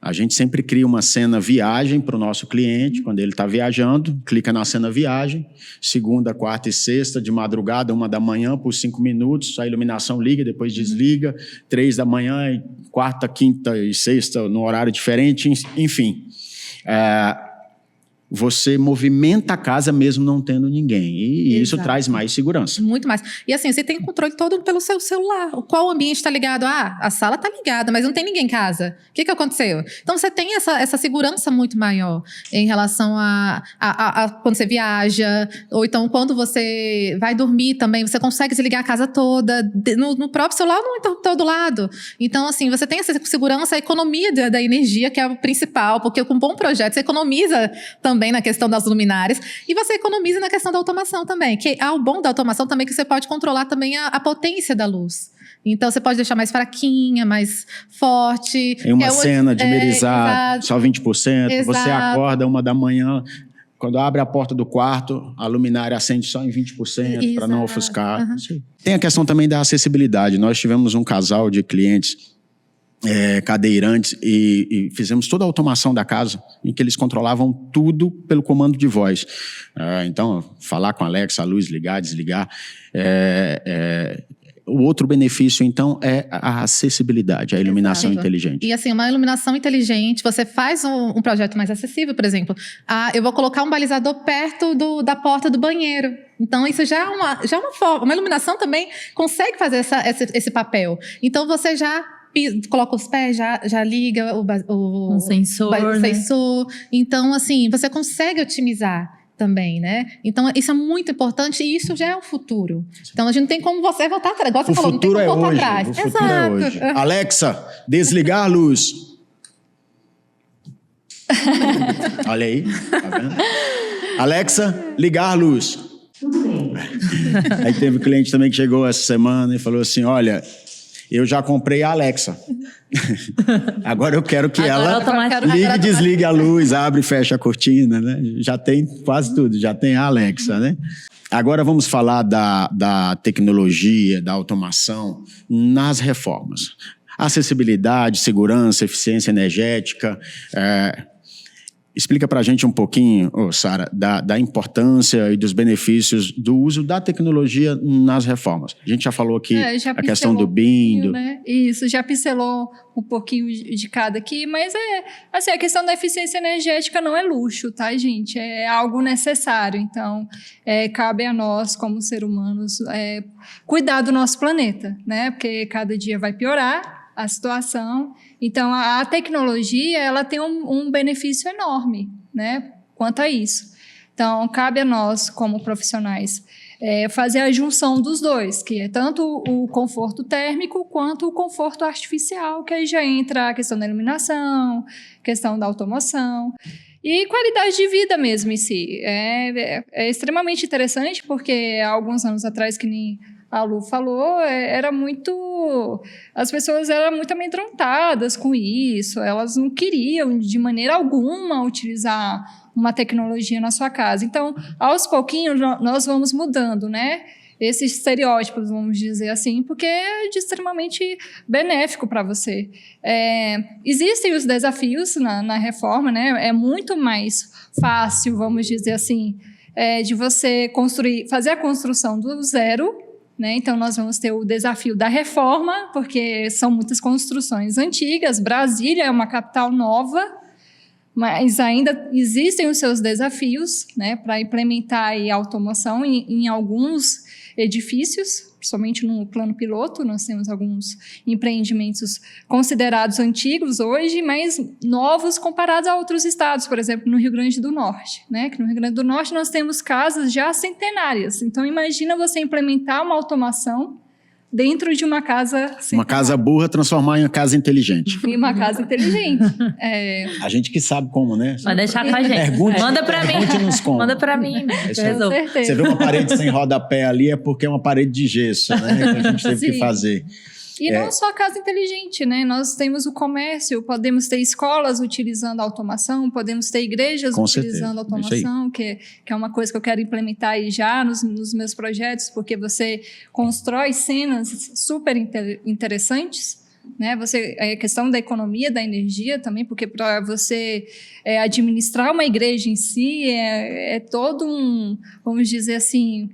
A gente sempre cria uma cena viagem para o nosso cliente, quando ele está viajando, clica na cena viagem, segunda, quarta e sexta, de madrugada, 1 da manhã, por 5 minutos, a iluminação liga, depois desliga, 3 da manhã, quarta, quinta e sexta, no horário diferente, enfim. Você movimenta a casa mesmo não tendo ninguém. E isso traz mais segurança. Muito mais. E assim, você tem controle todo pelo seu celular. Qual ambiente está ligado? A sala está ligada, mas não tem ninguém em casa. O que aconteceu? Então, você tem essa segurança muito maior em relação a quando você viaja, ou então quando você vai dormir também, você consegue desligar a casa toda, no próprio celular, não em todo lado. Então, assim, você tem essa segurança, a economia da energia, que é o principal, porque com um bom projeto você economiza também na questão das luminárias, e você economiza na questão da automação também, que o bom da automação também é que você pode controlar também a potência da luz. Então, você pode deixar mais fraquinha, mais forte. Em uma cena, dimerizar só 20%. Exato. Você acorda 1 da manhã, quando abre a porta do quarto, a luminária acende só em 20% para não ofuscar. Tem a questão também da acessibilidade. Nós tivemos um casal de clientes cadeirantes e fizemos toda a automação da casa, em que eles controlavam tudo pelo comando de voz. Então, falar com a Alexa, a luz ligar, desligar. O outro benefício, então, é a acessibilidade, a iluminação inteligente. E assim, uma iluminação inteligente, você faz um projeto mais acessível, por exemplo. Eu vou colocar um balizador perto da porta do banheiro. Então, isso já é uma forma. Uma iluminação também consegue fazer esse papel. Então, você já coloca os pés, já liga o sensor, sensor. Então, assim, você consegue otimizar também, né? Então, isso é muito importante e isso já é o futuro. Então, a gente não tem como você voltar atrás. Igual você falou, não tem como voltar atrás. O futuro é hoje. Alexa, desligar a luz. Olha aí, tá vendo? Alexa, ligar a luz. Tudo bem. Aí teve um cliente também que chegou essa semana e falou assim, olha, eu já comprei a Alexa. Agora eu quero que ela ligue e desligue a luz, abre e fecha a cortina, né? Já tem quase tudo, já tem a Alexa, né? Agora vamos falar da tecnologia, da automação nas reformas. Acessibilidade, segurança, eficiência energética. Explica para a gente um pouquinho, Sara, da importância e dos benefícios do uso da tecnologia nas reformas. A gente já falou aqui a questão do BIM. Né? Isso, já pincelou um pouquinho de cada aqui, mas assim, a questão da eficiência energética não é luxo, tá, gente? É algo necessário. Então, cabe a nós, como seres humanos, cuidar do nosso planeta, né? Porque cada dia vai piorar a situação. Então, a tecnologia, ela tem um benefício enorme, né, quanto a isso. Então, cabe a nós, como profissionais, fazer a junção dos dois, que é tanto o conforto térmico quanto o conforto artificial, que aí já entra a questão da iluminação, questão da automação e qualidade de vida mesmo em si. É extremamente interessante, porque há alguns anos atrás, que nem a Lu falou, as pessoas eram muito amedrontadas com isso, elas não queriam de maneira alguma utilizar uma tecnologia na sua casa. Então, aos pouquinhos, nós vamos mudando, né? Esses estereótipos, vamos dizer assim, porque é extremamente benéfico para você. Existem os desafios na reforma, né? É muito mais fácil, vamos dizer assim, de você fazer a construção do zero, né? Então, nós vamos ter o desafio da reforma, porque são muitas construções antigas. Brasília é uma capital nova, mas ainda existem os seus desafios, né, para implementar aí a automação em alguns edifícios, principalmente no plano piloto. Nós temos alguns empreendimentos considerados antigos hoje, mas novos comparados a outros estados, por exemplo, no Rio Grande do Norte, né? Que no Rio Grande do Norte nós temos casas já centenárias. Então, imagina você implementar uma automação dentro de uma casa centenária. Uma casa burra transformar em uma casa inteligente. Em uma casa inteligente. A gente que sabe como, né? Vai deixar com a gente. Manda pra mim. Manda pra mim. Você vê uma parede sem rodapé ali, é porque é uma parede de gesso, né? Que a gente teve que fazer. E não só a casa inteligente, né? Nós temos o comércio, podemos ter escolas utilizando a automação, podemos ter igrejas utilizando a automação, que é uma coisa que eu quero implementar aí já nos meus projetos, porque você constrói cenas super interessantes, né? A questão da economia, da energia também, porque para você administrar uma igreja em si é todo vamos dizer assim,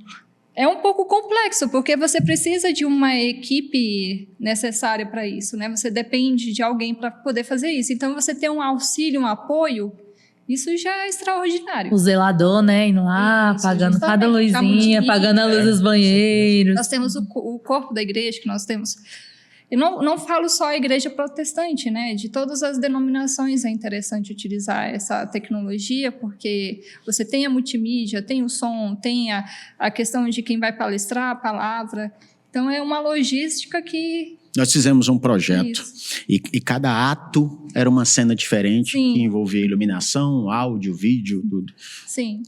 é um pouco complexo, porque você precisa de uma equipe necessária para isso, né? Você depende de alguém para poder fazer isso. Então, você ter um auxílio, um apoio, isso já é extraordinário. O zelador, né? Indo lá, apagando cada luzinha, apagando a luz dos banheiros. Nós temos o corpo da igreja, que nós temos... Eu não falo só a igreja protestante, né? De todas as denominações é interessante utilizar essa tecnologia, porque você tem a multimídia, tem o som, tem a questão de quem vai palestrar, a palavra. Então, é uma logística que... Nós fizemos um projeto e cada ato era uma cena diferente, que envolvia iluminação, áudio, vídeo, tudo. Sim.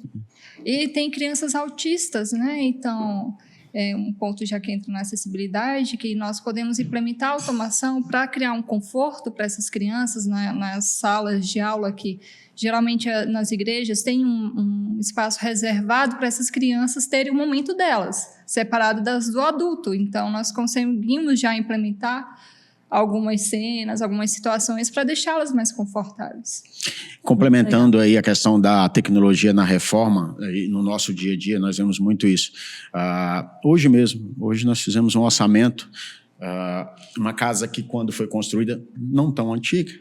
E tem crianças autistas, né? Então... um ponto já que entra na acessibilidade, que nós podemos implementar a automação para criar um conforto para essas crianças nas salas de aula, que geralmente nas igrejas tem um espaço reservado para essas crianças terem o momento delas, separado das do adulto. Então, nós conseguimos já implementar algumas cenas, algumas situações para deixá-las mais confortáveis. Complementando aí a questão da tecnologia na reforma, no nosso dia a dia nós vemos muito isso. Hoje nós fizemos um orçamento, uma casa que quando foi construída, não tão antiga,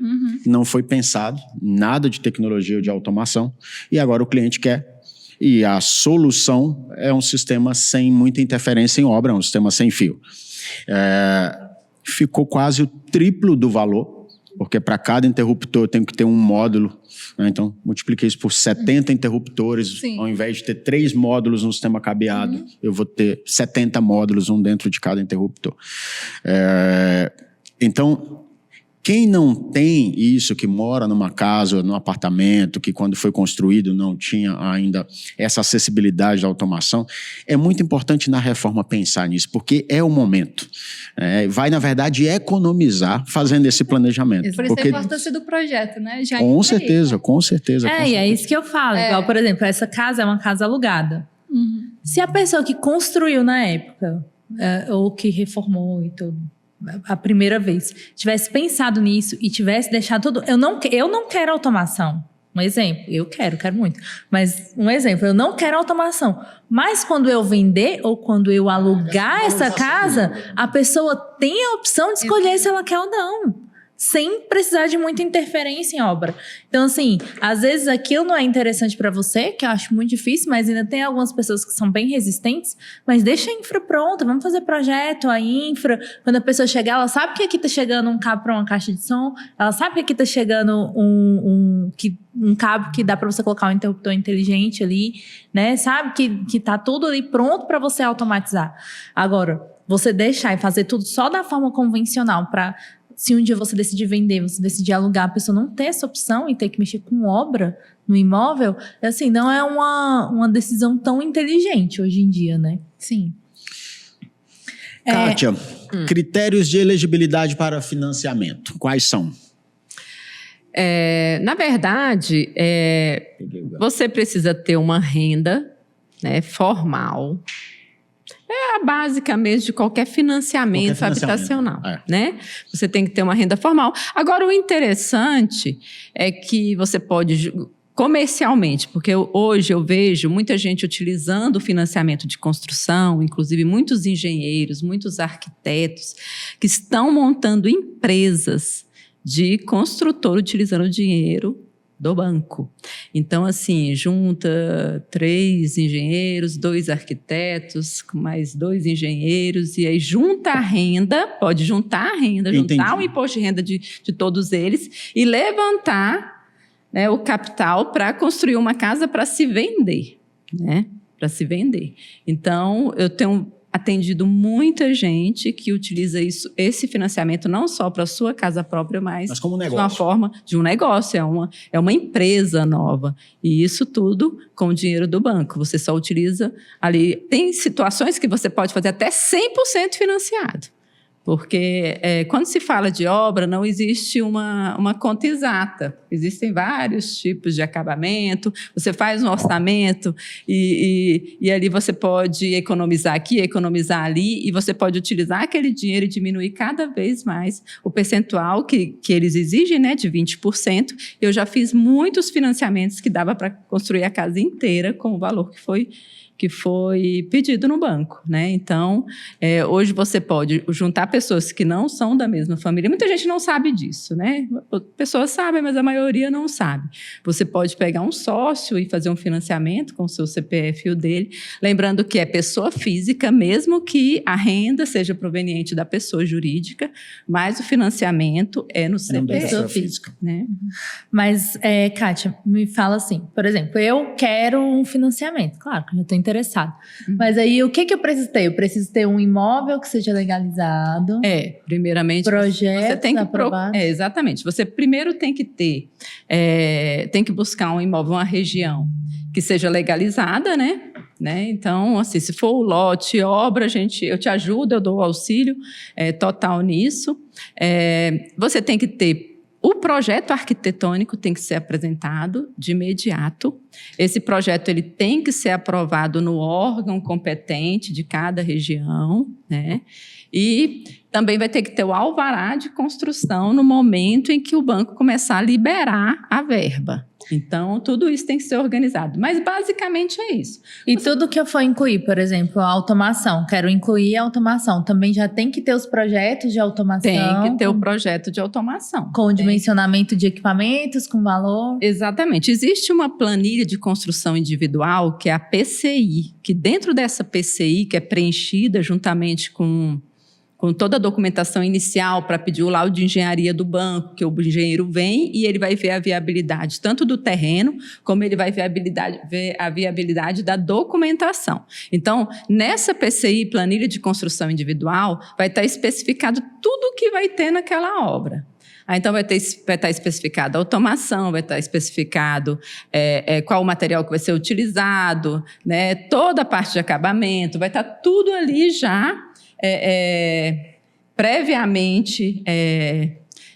não foi pensado, nada de tecnologia ou de automação, e agora o cliente quer. E a solução é um sistema sem muita interferência em obra, um sistema sem fio. Ficou quase o triplo do valor, porque para cada interruptor tem que ter um módulo, né? Então multipliquei isso por 70 interruptores. Ao invés de ter 3 módulos no sistema cabeado, eu vou ter 70 módulos, um dentro de cada interruptor. Então, quem não tem isso, que mora numa casa, num apartamento, que quando foi construído não tinha ainda essa acessibilidade da automação, é muito importante na reforma pensar nisso, porque é o momento. Vai, na verdade, economizar fazendo esse planejamento. Por isso a importância do projeto, né? Já com certeza. E é isso que eu falo. Igual, por exemplo, essa casa é uma casa alugada. Se a pessoa que construiu na época, ou que reformou e tudo, a primeira vez, tivesse pensado nisso e tivesse deixado tudo... Eu não quero automação. Um exemplo, eu quero muito. Mas um exemplo, eu não quero automação. Mas quando eu vender ou quando eu alugar essa casa, a pessoa tem a opção de escolher se ela quer ou não. Sem precisar de muita interferência em obra. Então, assim, às vezes aquilo não é interessante para você, que eu acho muito difícil, mas ainda tem algumas pessoas que são bem resistentes, mas deixa a infra pronta, vamos fazer projeto, a infra. Quando a pessoa chegar, ela sabe que aqui tá chegando um cabo para uma caixa de som, ela sabe que aqui tá chegando um cabo que dá para você colocar um interruptor inteligente ali, né? Sabe que tá tudo ali pronto para você automatizar. Agora, você deixar e fazer tudo só da forma convencional para... Se um dia você decidir vender, você decidir alugar, a pessoa não ter essa opção e ter que mexer com obra no imóvel, assim, não é uma decisão tão inteligente hoje em dia, né? Sim. Kátia, critérios de elegibilidade para financiamento, quais são? Na verdade, você precisa ter uma renda, né, formal. É a básica mesmo de qualquer financiamento habitacional, né? Você tem que ter uma renda formal. Agora, o interessante é que você pode, comercialmente, porque hoje eu vejo muita gente utilizando o financiamento de construção, inclusive muitos engenheiros, muitos arquitetos, que estão montando empresas de construtor utilizando o dinheiro do banco. Então, assim, junta 3 engenheiros, 2 arquitetos, mais 2 engenheiros, e aí junta a renda, pode juntar a renda, juntar o imposto de renda de todos eles e levantar, né, o capital para construir uma casa para se vender, né? Para se vender. Então, eu tenho atendido muita gente que utiliza esse financiamento não só para a sua casa própria, mas como negócio. De uma forma de um negócio, é uma empresa nova. E isso tudo com o dinheiro do banco. Você só utiliza ali. Tem situações que você pode fazer até 100% financiado. Porque quando se fala de obra, não existe uma conta exata. Existem vários tipos de acabamento. Você faz um orçamento e ali você pode economizar aqui, economizar ali, e você pode utilizar aquele dinheiro e diminuir cada vez mais o percentual que eles exigem, né, de 20%. Eu já fiz muitos financiamentos que dava para construir a casa inteira com o valor que foi pedido no banco, né? Então, hoje você pode juntar pessoas que não são da mesma família. Muita gente não sabe disso, né? Pessoas sabem, mas a maioria não sabe. Você pode pegar um sócio e fazer um financiamento com o seu CPF e o dele. Lembrando que é pessoa física, mesmo que a renda seja proveniente da pessoa jurídica, mas o financiamento é no CPF. Pessoa física. Né? Mas, Kátia, me fala assim, por exemplo, eu quero um financiamento. Claro que eu estou interessado. Mas aí, o que eu preciso ter? Eu preciso ter um imóvel que seja legalizado. Primeiramente, você tem que procurar. Exatamente. Você primeiro tem que ter, tem que buscar um imóvel, uma região que seja legalizada, né? Então, assim, se for o lote, obra, eu te ajudo, eu dou auxílio total nisso. Você tem que ter. O projeto arquitetônico tem que ser apresentado de imediato. Esse projeto ele tem que ser aprovado no órgão competente de cada região, né? E também vai ter que ter o alvará de construção no momento em que o banco começar a liberar a verba. Então, tudo isso tem que ser organizado. Mas, basicamente, é isso. E tudo que eu for incluir, por exemplo, a automação. Quero incluir a automação. Também já tem que ter os projetos de automação. Tem que ter o projeto de automação. Com o dimensionamento de equipamentos, com valor. Exatamente. Existe uma planilha de construção individual, que é a PCI. Que dentro dessa PCI, que é preenchida juntamente com toda a documentação inicial para pedir o laudo de engenharia do banco, que o engenheiro vem e ele vai ver a viabilidade tanto do terreno, como ele vai ver a viabilidade da documentação. Então, nessa PCI, planilha de construção individual, vai estar especificado tudo o que vai ter naquela obra. Então, vai estar especificado a automação, vai estar especificado qual o material que vai ser utilizado, né? Toda a parte de acabamento, vai estar tudo ali já previamente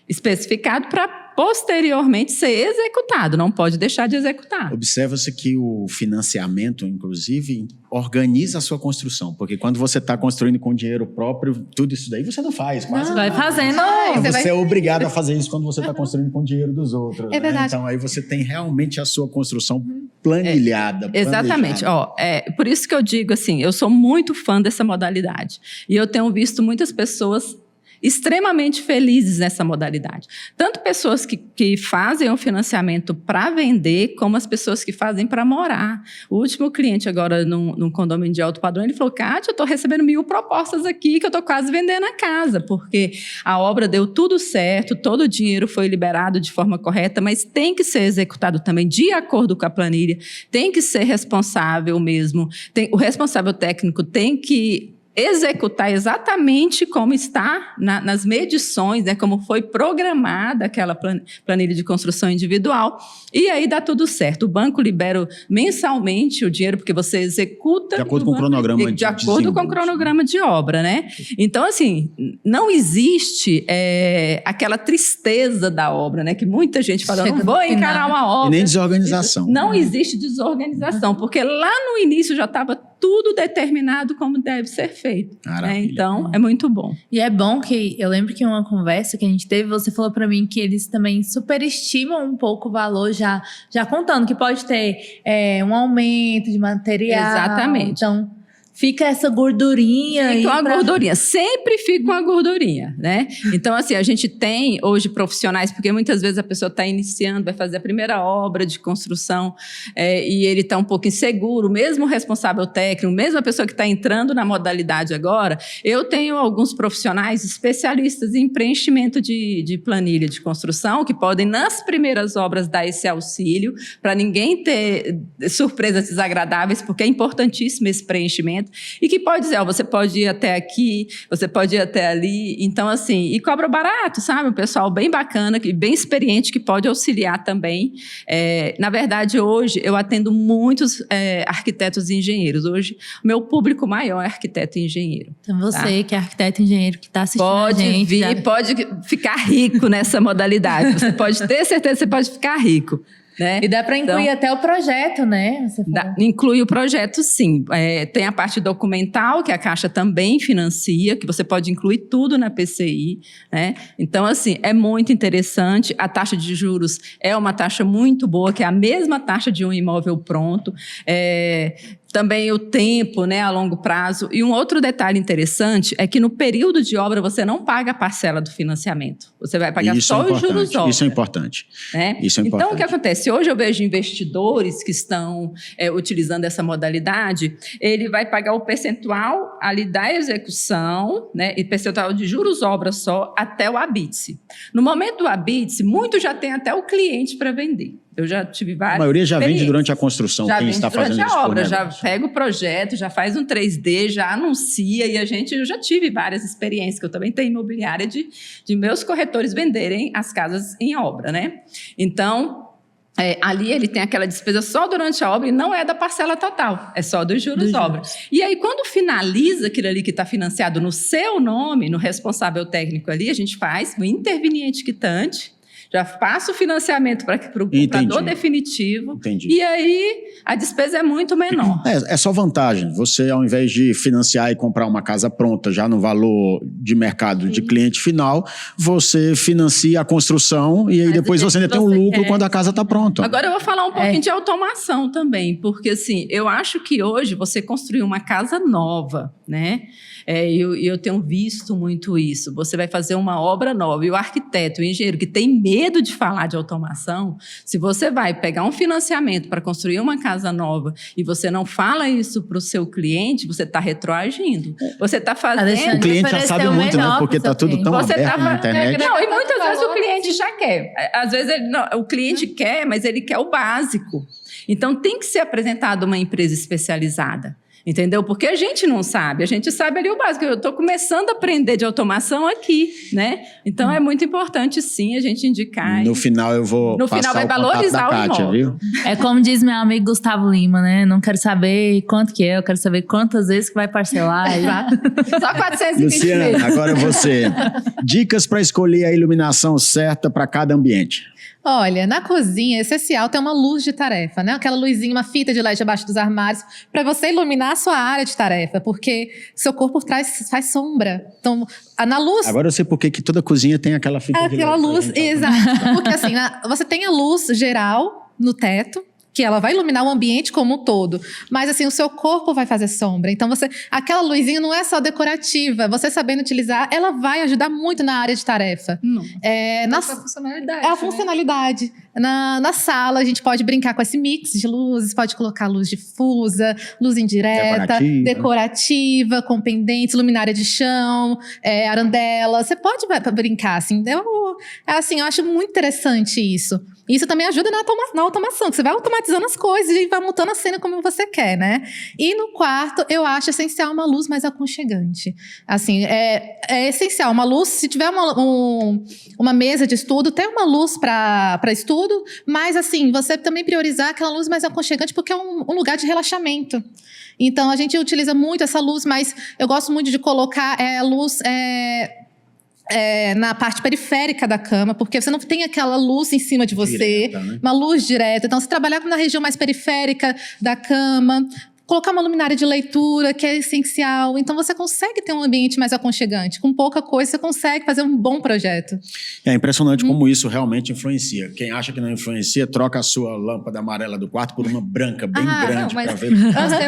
especificado para posteriormente ser executado, não pode deixar de executar. Observa-se que o financiamento, inclusive, organiza a sua construção, porque quando você está construindo com dinheiro próprio, tudo isso daí você não faz. Quase vai fazendo. Você é obrigado a fazer isso quando você está construindo com dinheiro dos outros. É verdade. Então aí você tem realmente a sua construção planilhada. Exatamente. Por isso que eu digo assim, eu sou muito fã dessa modalidade. E eu tenho visto muitas pessoas extremamente felizes nessa modalidade. Tanto pessoas que fazem o financiamento para vender, como as pessoas que fazem para morar. O último cliente agora num condomínio de alto padrão, ele falou, Kátia, eu estou recebendo 1000 propostas aqui, que eu estou quase vendendo a casa, porque a obra deu tudo certo, todo o dinheiro foi liberado de forma correta, mas tem que ser executado também de acordo com a planilha, tem que ser responsável mesmo, o responsável técnico tem que executar exatamente como está nas medições, né, como foi programada aquela planilha de construção individual, e aí dá tudo certo. O banco libera mensalmente o dinheiro, porque você executa... De acordo com o cronograma de acordo com o cronograma de obra, né? Então, assim, não existe aquela tristeza da obra, né, que muita gente fala, não vou encarar uma obra. E nem desorganização. Não existe desorganização, porque lá no início já estava tudo determinado como deve ser feito. Né? Então, é muito bom. E é bom que, eu lembro que em uma conversa que a gente teve, você falou pra mim que eles também superestimam um pouco o valor, já contando que pode ter um aumento de material. Exatamente. Então, fica essa gordurinha aí. Fica uma gordurinha, sempre fica uma gordurinha, né? Então, assim, a gente tem hoje profissionais, porque muitas vezes a pessoa está iniciando, vai fazer a primeira obra de construção e ele está um pouco inseguro, mesmo o responsável técnico, mesmo a pessoa que está entrando na modalidade agora. Eu tenho alguns profissionais especialistas em preenchimento de planilha de construção, que podem, nas primeiras obras, dar esse auxílio, para ninguém ter surpresas desagradáveis, porque é importantíssimo esse preenchimento. E que pode dizer, você pode ir até aqui, você pode ir até ali. Então, assim, e cobra barato, sabe? Um pessoal bem bacana, bem experiente, que pode auxiliar também. Na verdade, hoje, eu atendo muitos arquitetos e engenheiros. Hoje, o meu público maior é arquiteto e engenheiro. Então, você que é arquiteto e engenheiro que está assistindo a gente... Pode ficar rico nessa modalidade. Você pode ter certeza que você pode ficar rico. Né? E dá para incluir até o projeto, né? Inclui o projeto, sim. Tem a parte documental, que a Caixa também financia, que você pode incluir tudo na PCI. Né? Então, assim, é muito interessante. A taxa de juros é uma taxa muito boa, que é a mesma taxa de um imóvel pronto. Também o tempo, né, a longo prazo. E um outro detalhe interessante é que no período de obra você não paga a parcela do financiamento. Você vai pagar só os juros de obra. Isso é importante. Né? Isso é importante. Então, o que acontece? Hoje eu vejo investidores que estão utilizando essa modalidade, ele vai pagar o percentual ali da execução, né, e percentual de juros obra só, até o habite-se. No momento do habite-se, muito já tem até o cliente para vender. Eu já tive várias. A maioria já vende durante a construção, quem está fazendo isso. A obra, já pega o projeto, já faz um 3D, já anuncia, e eu já tive várias experiências, que eu também tenho imobiliária de meus corretores venderem as casas em obra, né? Então, ali ele tem aquela despesa só durante a obra e não é da parcela total, é só dos juros da obra. E aí, quando finaliza aquilo ali que está financiado no seu nome, no responsável técnico ali, a gente faz o interveniente quitante, já passa o financiamento para o comprador definitivo. Entendi. E aí a despesa é muito menor. É só vantagem. Você, ao invés de financiar e comprar uma casa pronta já no valor de mercado de cliente final, você financia a construção e aí depois você ainda tem um lucro quando a casa está pronta. Agora eu vou falar um pouquinho de automação também, porque assim, eu acho que hoje você construir uma casa nova, né? Eu tenho visto muito isso. Você vai fazer uma obra nova e o arquiteto, o engenheiro que tem medo de falar de automação, se você vai pegar um financiamento para construir uma casa nova e você não fala isso para o seu cliente, você está retroagindo. Você está fazendo... O cliente já sabe muito, né? Porque está tudo tão aberto na internet. Não, e muitas vezes o cliente já quer. Às vezes o cliente quer, mas ele quer o básico. Então tem que ser apresentada uma empresa especializada. Entendeu? Porque a gente não sabe, a gente sabe ali o básico. Eu estou começando a aprender de automação aqui, né? Então é muito importante, sim, a gente indicar. No final eu vou passar vai o contato valorizar da Kátia, viu? É como diz meu amigo Gustavo Lima, né? Não quero saber quanto que é, eu quero saber quantas vezes que vai parcelar. Só 420 Luciana, vezes. agora você. Dicas para escolher a iluminação certa para cada ambiente. Olha, na cozinha é essencial ter uma luz de tarefa, né? Aquela luzinha, uma fita de LED abaixo dos armários, para você iluminar a sua área de tarefa, porque seu corpo faz sombra. Então, na luz... Agora eu sei por que toda cozinha tem aquela fita de LED. Aquela luz, exato. Porque assim, você tem a luz geral no teto, que ela vai iluminar o ambiente como um todo. Mas assim, o seu corpo vai fazer sombra. Então, aquela luzinha não é só decorativa. Você sabendo utilizar, ela vai ajudar muito na área de tarefa. Essa funcionalidade. É a funcionalidade. Na sala, a gente pode brincar com esse mix de luzes, pode colocar luz difusa, luz indireta, decorativa, com pendentes, luminária de chão, arandela. Você pode brincar, assim. Eu acho muito interessante isso. Isso também ajuda na automação, que você vai automatizando as coisas e vai montando a cena como você quer, né? E no quarto, eu acho essencial uma luz mais aconchegante. Assim, é essencial uma luz, se tiver uma mesa de estudo, tem uma luz para estudo, mas assim, você também priorizar aquela luz mais aconchegante, porque é um lugar de relaxamento. Então, a gente utiliza muito essa luz, mas eu gosto muito de colocar a luz... na parte periférica da cama, porque você não tem aquela luz em cima de você, direta, né? Uma luz direta. Então, se trabalhar na região mais periférica da cama, colocar uma luminária de leitura, que é essencial. Então, você consegue ter um ambiente mais aconchegante. Com pouca coisa, você consegue fazer um bom projeto. É impressionante como isso realmente influencia. Quem acha que não influencia, troca a sua lâmpada amarela do quarto por uma branca, bem grande, para ver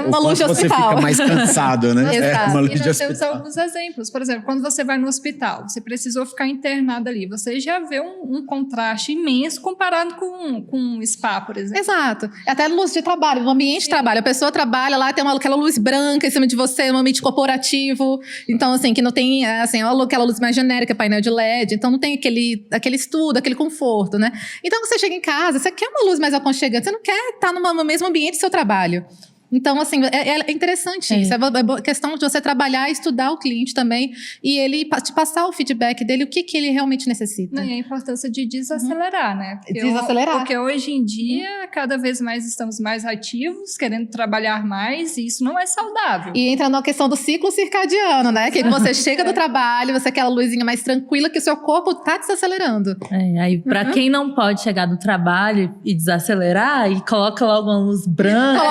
uma luz de você hospital. Fica mais cansado, né? Exato. Uma luz e de nós hospital. temos alguns exemplos. Por exemplo, quando você vai no hospital, você precisou ficar internado ali. Você já vê um contraste imenso comparado com um spa, por exemplo. Exato. Até luz de trabalho, no ambiente de trabalho. A pessoa trabalha lá, tem aquela luz branca em cima de você, um ambiente corporativo. Então, assim, que não tem aquela luz mais genérica, painel de LED. Então, não tem aquele estudo, aquele conforto, né? Então, você chega em casa, você quer uma luz mais aconchegante. Você não quer estar no mesmo ambiente do seu trabalho. Então, assim, é interessante isso. É questão de você trabalhar e estudar o cliente também e ele te passar o feedback dele, o que ele realmente necessita. E a importância de desacelerar, né? Porque hoje em dia, cada vez mais estamos mais ativos, querendo trabalhar mais, e isso não é saudável. E entra na questão do ciclo circadiano, né? Que você chega do trabalho, você quer aquela luzinha mais tranquila, que o seu corpo tá desacelerando. Aí, pra quem não pode chegar do trabalho e desacelerar, e coloca logo uma luz branca...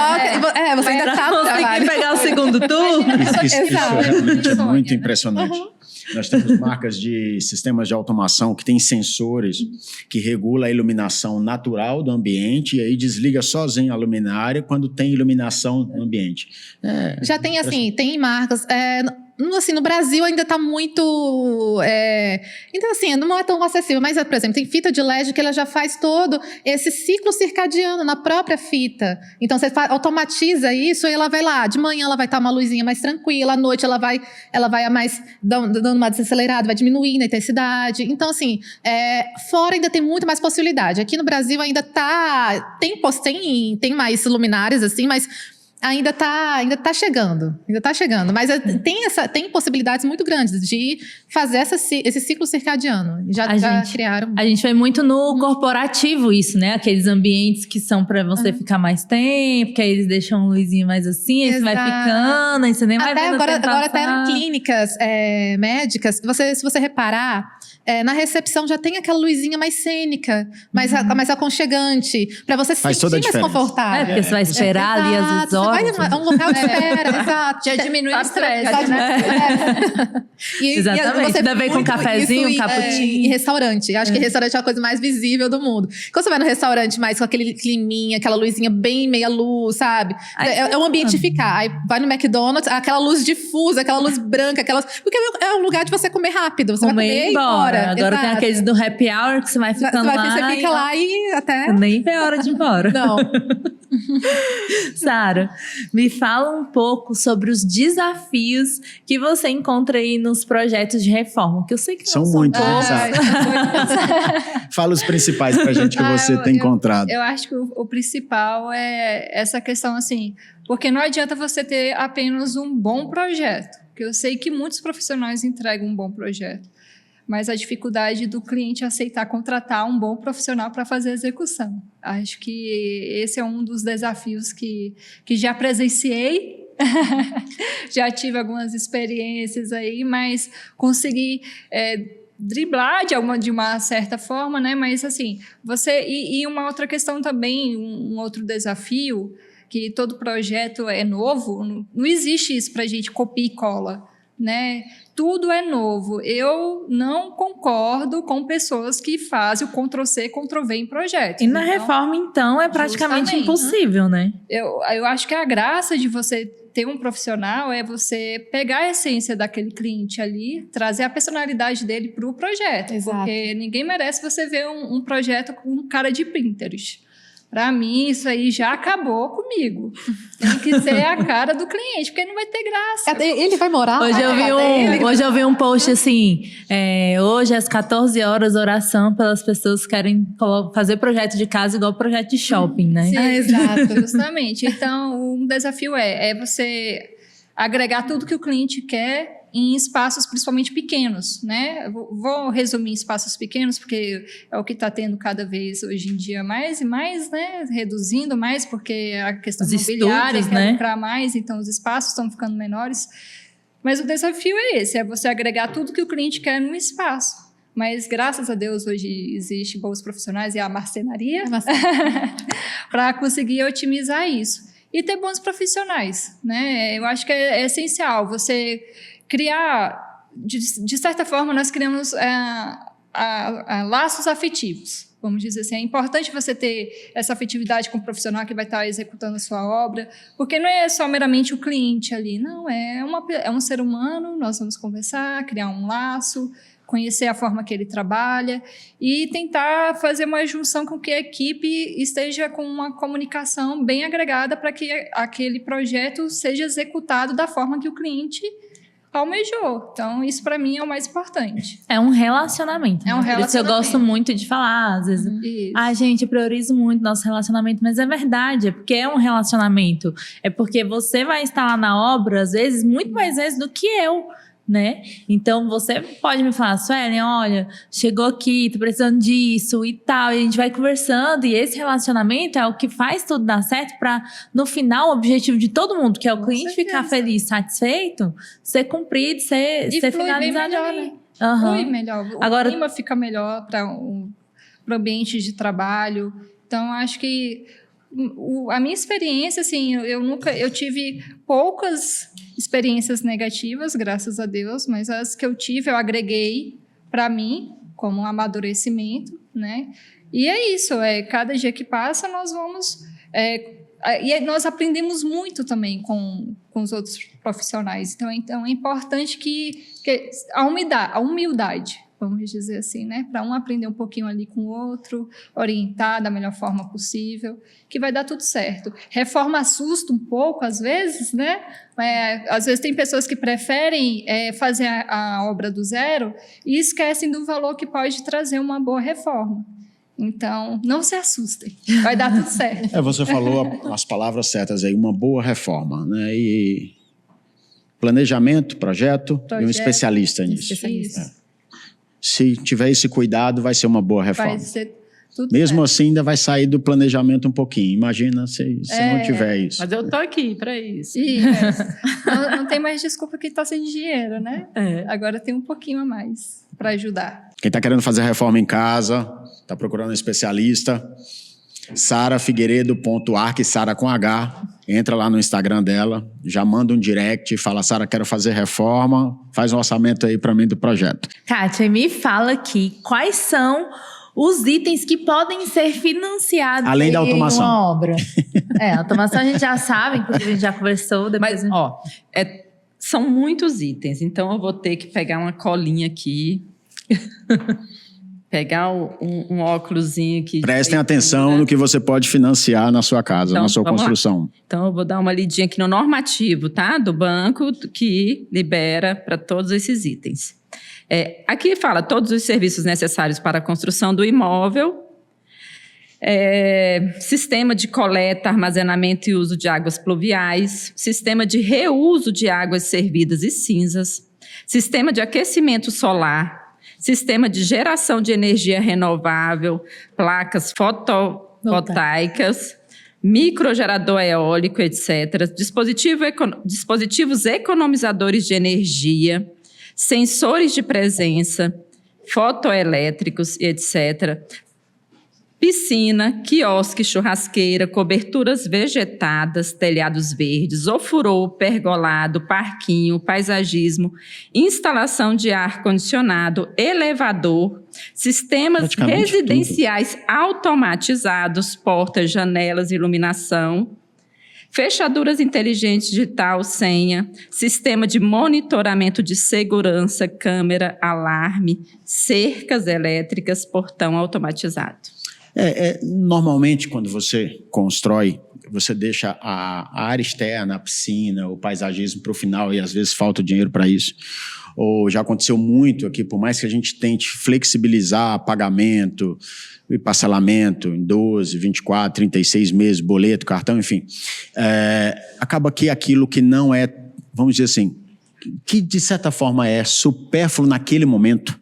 você ainda tá no trabalho. pegar o segundo turno. Isso realmente é muito impressionante. Nós temos marcas de sistemas de automação que têm sensores que regulam a iluminação natural do ambiente e aí desliga sozinho a luminária quando tem iluminação no ambiente. Já tem, assim, tem marcas... Assim, no Brasil ainda está muito... então, assim, não é tão acessível. Mas, por exemplo, tem fita de LED que ela já faz todo esse ciclo circadiano na própria fita. Então, você automatiza isso e ela vai lá. De manhã ela vai estar uma luzinha mais tranquila. À noite ela vai a mais... dando uma desacelerada, vai diminuindo a intensidade. Então, assim, fora ainda tem muito mais possibilidade. Aqui no Brasil ainda tá... Tem mais luminárias, assim, mas... Ainda tá chegando. Mas tem possibilidades muito grandes de fazer esse ciclo circadiano. Já criaram. A gente vê muito no corporativo isso, né? Aqueles ambientes que são pra você ficar mais tempo, que aí eles deixam uma luzinha mais assim, aí você vai ficando, aí você nem vai vendo agora até em clínicas médicas, se você reparar, na recepção já tem aquela luzinha mais cênica, mais aconchegante, pra você se sentir mais confortável. Porque você vai esperar ali as horas. É um local de espera, exato. Já diminui o estresse, né? Exatamente. Ainda vem com um cafezinho, um cappuccino. E restaurante. Acho que restaurante é a coisa mais visível do mundo. Quando você vai no restaurante mais com aquele climinha, aquela luzinha bem meia luz, sabe? É um ambiente de ficar. Aí vai no McDonald's, aquela luz difusa, aquela luz branca, porque é um lugar de você comer rápido. Você vai comer e ir embora. embora. Agora tem aqueles do happy hour que você vai ficando lá. Você fica lá e até... Nem vê a hora de ir embora. Não. Sara, me fala um pouco sobre os desafios que você encontra aí nos projetos de reforma, que eu sei que são não muitos, são né? Fala os principais pra gente que você tem encontrado. Eu acho que o principal é essa questão assim, porque não adianta você ter apenas um bom projeto, porque eu sei que muitos profissionais entregam um bom projeto, mas a dificuldade do cliente aceitar contratar um bom profissional para fazer a execução. Acho que esse é um dos desafios que já presenciei, já tive algumas experiências aí, mas consegui driblar de uma certa forma, né? Mas assim, e uma outra questão também, um outro desafio, que todo projeto é novo, não existe isso para a gente copia e cola, né? Tudo é novo. Eu não concordo com pessoas que fazem o Ctrl+C, Ctrl+V em projetos. E na reforma, então, é praticamente impossível, né? Eu acho que a graça de você ter um profissional é você pegar a essência daquele cliente ali, trazer a personalidade dele para o projeto. Exato. Porque ninguém merece você ver um projeto com cara de Pinterest. Para mim, isso aí já acabou comigo. Tem que ser a cara do cliente, porque não vai ter graça. Ele vai morar Hoje eu vi um post assim, hoje às 14 horas, oração pelas pessoas que querem fazer projeto de casa igual projeto de shopping, né? Sim, exato, justamente. Então, um desafio é você agregar tudo que o cliente quer em espaços principalmente pequenos, né? Vou resumir em espaços pequenos, porque é o que está tendo cada vez hoje em dia mais e mais, né? Reduzindo mais, porque a questão imobiliária quer lucrar mais, então os espaços estão ficando menores. Mas o desafio é esse, é você agregar tudo que o cliente quer num espaço. Mas, graças a Deus, hoje existe bons profissionais e a marcenaria para conseguir otimizar isso. E ter bons profissionais, né? Eu acho que é essencial você criar, de certa forma, nós criamos laços afetivos, vamos dizer assim. É importante você ter essa afetividade com o profissional que vai estar executando a sua obra, porque não é só meramente o cliente ali, não, é um ser humano, nós vamos conversar, criar um laço, conhecer a forma que ele trabalha e tentar fazer uma junção com que a equipe esteja com uma comunicação bem agregada para que aquele projeto seja executado da forma que o cliente almejou. Então, isso para mim é o mais importante. É um relacionamento. É um relacionamento. Por isso eu gosto muito de falar, às vezes. Gente, eu priorizo muito nosso relacionamento, mas é verdade, é porque é um relacionamento. É porque você vai estar lá na obra, às vezes, muito mais vezes do que eu, né? Então, você pode me falar, Suelen, olha, chegou aqui, tô precisando disso e tal, e a gente vai conversando, e esse relacionamento é o que faz tudo dar certo para, no final, o objetivo de todo mundo, que é o cliente ficar feliz, satisfeito, ser cumprido, ser finalizado. Melhor, né? Flui melhor. O clima fica melhor para o ambiente de trabalho. Então, acho que a minha experiência, assim, eu tive poucas experiências negativas, graças a Deus, mas as que eu tive, eu agreguei para mim como um amadurecimento, né? E é isso, cada dia que passa nós vamos... e nós aprendemos muito também com os outros profissionais. Então é importante que a humildade, vamos dizer assim, né? Para um aprender um pouquinho ali com o outro, orientar da melhor forma possível, que vai dar tudo certo. Reforma assusta um pouco, às vezes, né? Às vezes tem pessoas que preferem fazer a obra do zero e esquecem do valor que pode trazer uma boa reforma. Então, não se assustem, vai dar tudo certo. Você falou as palavras certas aí, uma boa reforma, né? E planejamento, projeto e um especialista nisso. Se tiver esse cuidado, vai ser uma boa reforma. Vai ser tudo mesmo certo. Assim, ainda vai sair do planejamento um pouquinho. Imagina se não tiver isso. Mas eu tô aqui para isso. Não tem mais desculpa que está sem dinheiro, né? Agora tem um pouquinho a mais para ajudar. Quem está querendo fazer reforma em casa, está procurando um especialista, sarafigueiredo.arc, Sara com H. Entra lá no Instagram dela, já manda um direct, fala, Sara, quero fazer reforma, faz um orçamento aí para mim do projeto. Kátia, me fala aqui, quais são os itens que podem ser financiados além da automação. Em uma obra? A automação a gente já sabe, inclusive a gente já conversou. Depois Mas, são muitos itens, então eu vou ter que pegar uma colinha aqui Pegar um óculosinho aqui. Prestem atenção no que você pode financiar na sua casa, Então, na sua vamos lá. construção. Então, eu vou dar uma lidinha aqui no normativo, tá? Do banco que libera para todos esses itens. Aqui fala todos os serviços necessários para a construção do imóvel, sistema de coleta, armazenamento e uso de águas pluviais, sistema de reuso de águas servidas e cinzas, sistema de aquecimento solar, sistema de geração de energia renovável, placas fotovoltaicas, microgerador eólico, etc., dispositivos economizadores de energia, sensores de presença, fotoelétricos, etc., piscina, quiosque, churrasqueira, coberturas vegetadas, telhados verdes, ofurô, pergolado, parquinho, paisagismo, instalação de ar-condicionado, elevador, sistemas residenciais automatizados, portas, janelas, iluminação, fechaduras inteligentes digital, senha, sistema de monitoramento de segurança, câmera, alarme, cercas elétricas, portão automatizado. Normalmente, quando você constrói, você deixa a área externa, a piscina, o paisagismo para o final e às vezes falta dinheiro para isso. Ou já aconteceu muito aqui, por mais que a gente tente flexibilizar pagamento e parcelamento em 12, 24, 36 meses, boleto, cartão, enfim. Acaba que aquilo que não é, vamos dizer assim, que de certa forma é supérfluo naquele momento,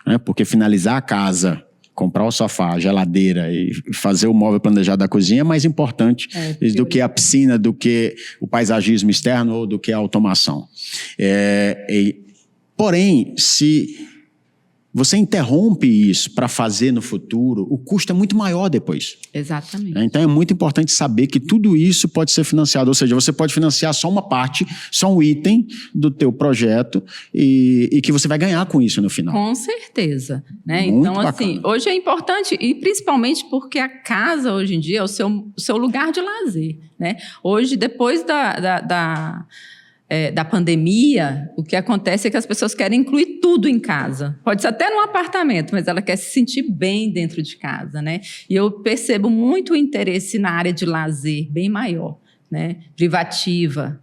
né? Porque finalizar a casa, comprar o sofá, a geladeira e fazer o móvel planejado da cozinha é mais importante do que a piscina, do que o paisagismo externo ou do que a automação. Porém, se você interrompe isso para fazer no futuro, o custo é muito maior depois. Exatamente. Então é muito importante saber que tudo isso pode ser financiado, ou seja, você pode financiar só uma parte, só um item do teu projeto e que você vai ganhar com isso no final. Com certeza. Né? Muito então, bacana. assim, hoje é importante, e principalmente porque a casa hoje em dia é o seu lugar de lazer. Né? Hoje, depois da pandemia, o que acontece é que as pessoas querem incluir tudo em casa. Pode ser até num apartamento, mas ela quer se sentir bem dentro de casa, né? E eu percebo muito interesse na área de lazer, bem maior, né? Privativa.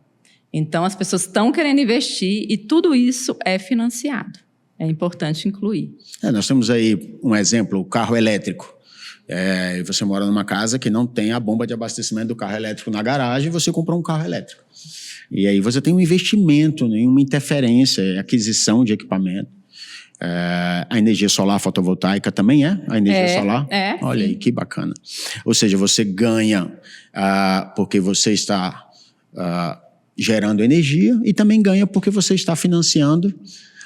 Então, as pessoas estão querendo investir e tudo isso é financiado. É importante incluir. Nós temos aí um exemplo, o carro elétrico. Você mora numa casa que não tem a bomba de abastecimento do carro elétrico na garagem, você comprou um carro elétrico. E aí você tem um investimento, uma interferência, aquisição de equipamento. A energia solar fotovoltaica também a energia solar? Olha sim. aí, que bacana. Ou seja, você ganha porque você está gerando energia e também ganha porque você está financiando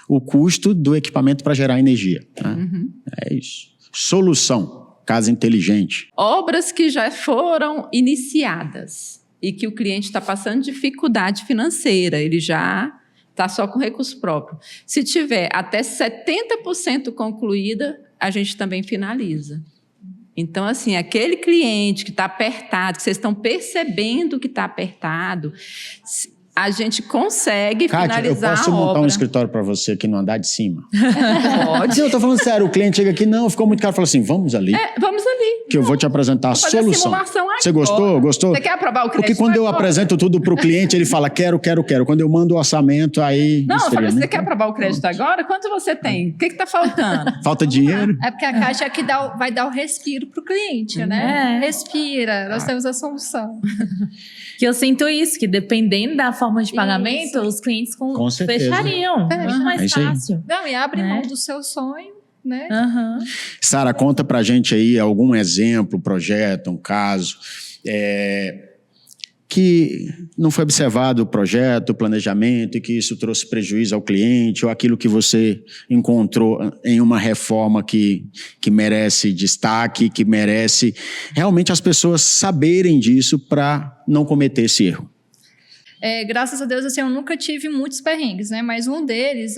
o custo do equipamento para gerar energia. Né? Uhum. É isso. Solução, casa inteligente. Obras que já foram iniciadas e que o cliente está passando dificuldade financeira, ele já está só com recurso próprio. Se tiver até 70% concluída, a gente também finaliza. Então, assim, aquele cliente que está apertado, que vocês estão percebendo que está apertado, a gente consegue finalizar a obra. Kátia, eu posso montar um escritório para você aqui no andar de cima? Pode. Eu estou falando sério, o cliente chega aqui, não, ficou muito caro, fala assim, vamos ali. Vamos ali. Que eu vou te apresentar a solução. Você gostou? Gostou? Você quer aprovar o crédito? Porque quando eu apresento tudo para o cliente, ele fala, quero. Quando eu mando o orçamento, aí... Não, eu falei, você quer aprovar o crédito agora? Quanto você tem? O que está faltando? Falta dinheiro? É porque a Caixa é que vai dar o respiro para o cliente, né? Respira, nós temos a solução. Que eu sinto isso, que dependendo da forma de pagamento, os clientes Com certeza. fechariam. Muito mais isso aí. fácil. Não, e abre mão do seu sonho, né? Sara, conta pra gente aí algum exemplo, projeto, um caso, que não foi observado o projeto, o planejamento e que isso trouxe prejuízo ao cliente ou aquilo que você encontrou em uma reforma que merece destaque, que merece realmente as pessoas saberem disso para não cometer esse erro. Graças a Deus, assim, eu nunca tive muitos perrengues, né? Mas um deles,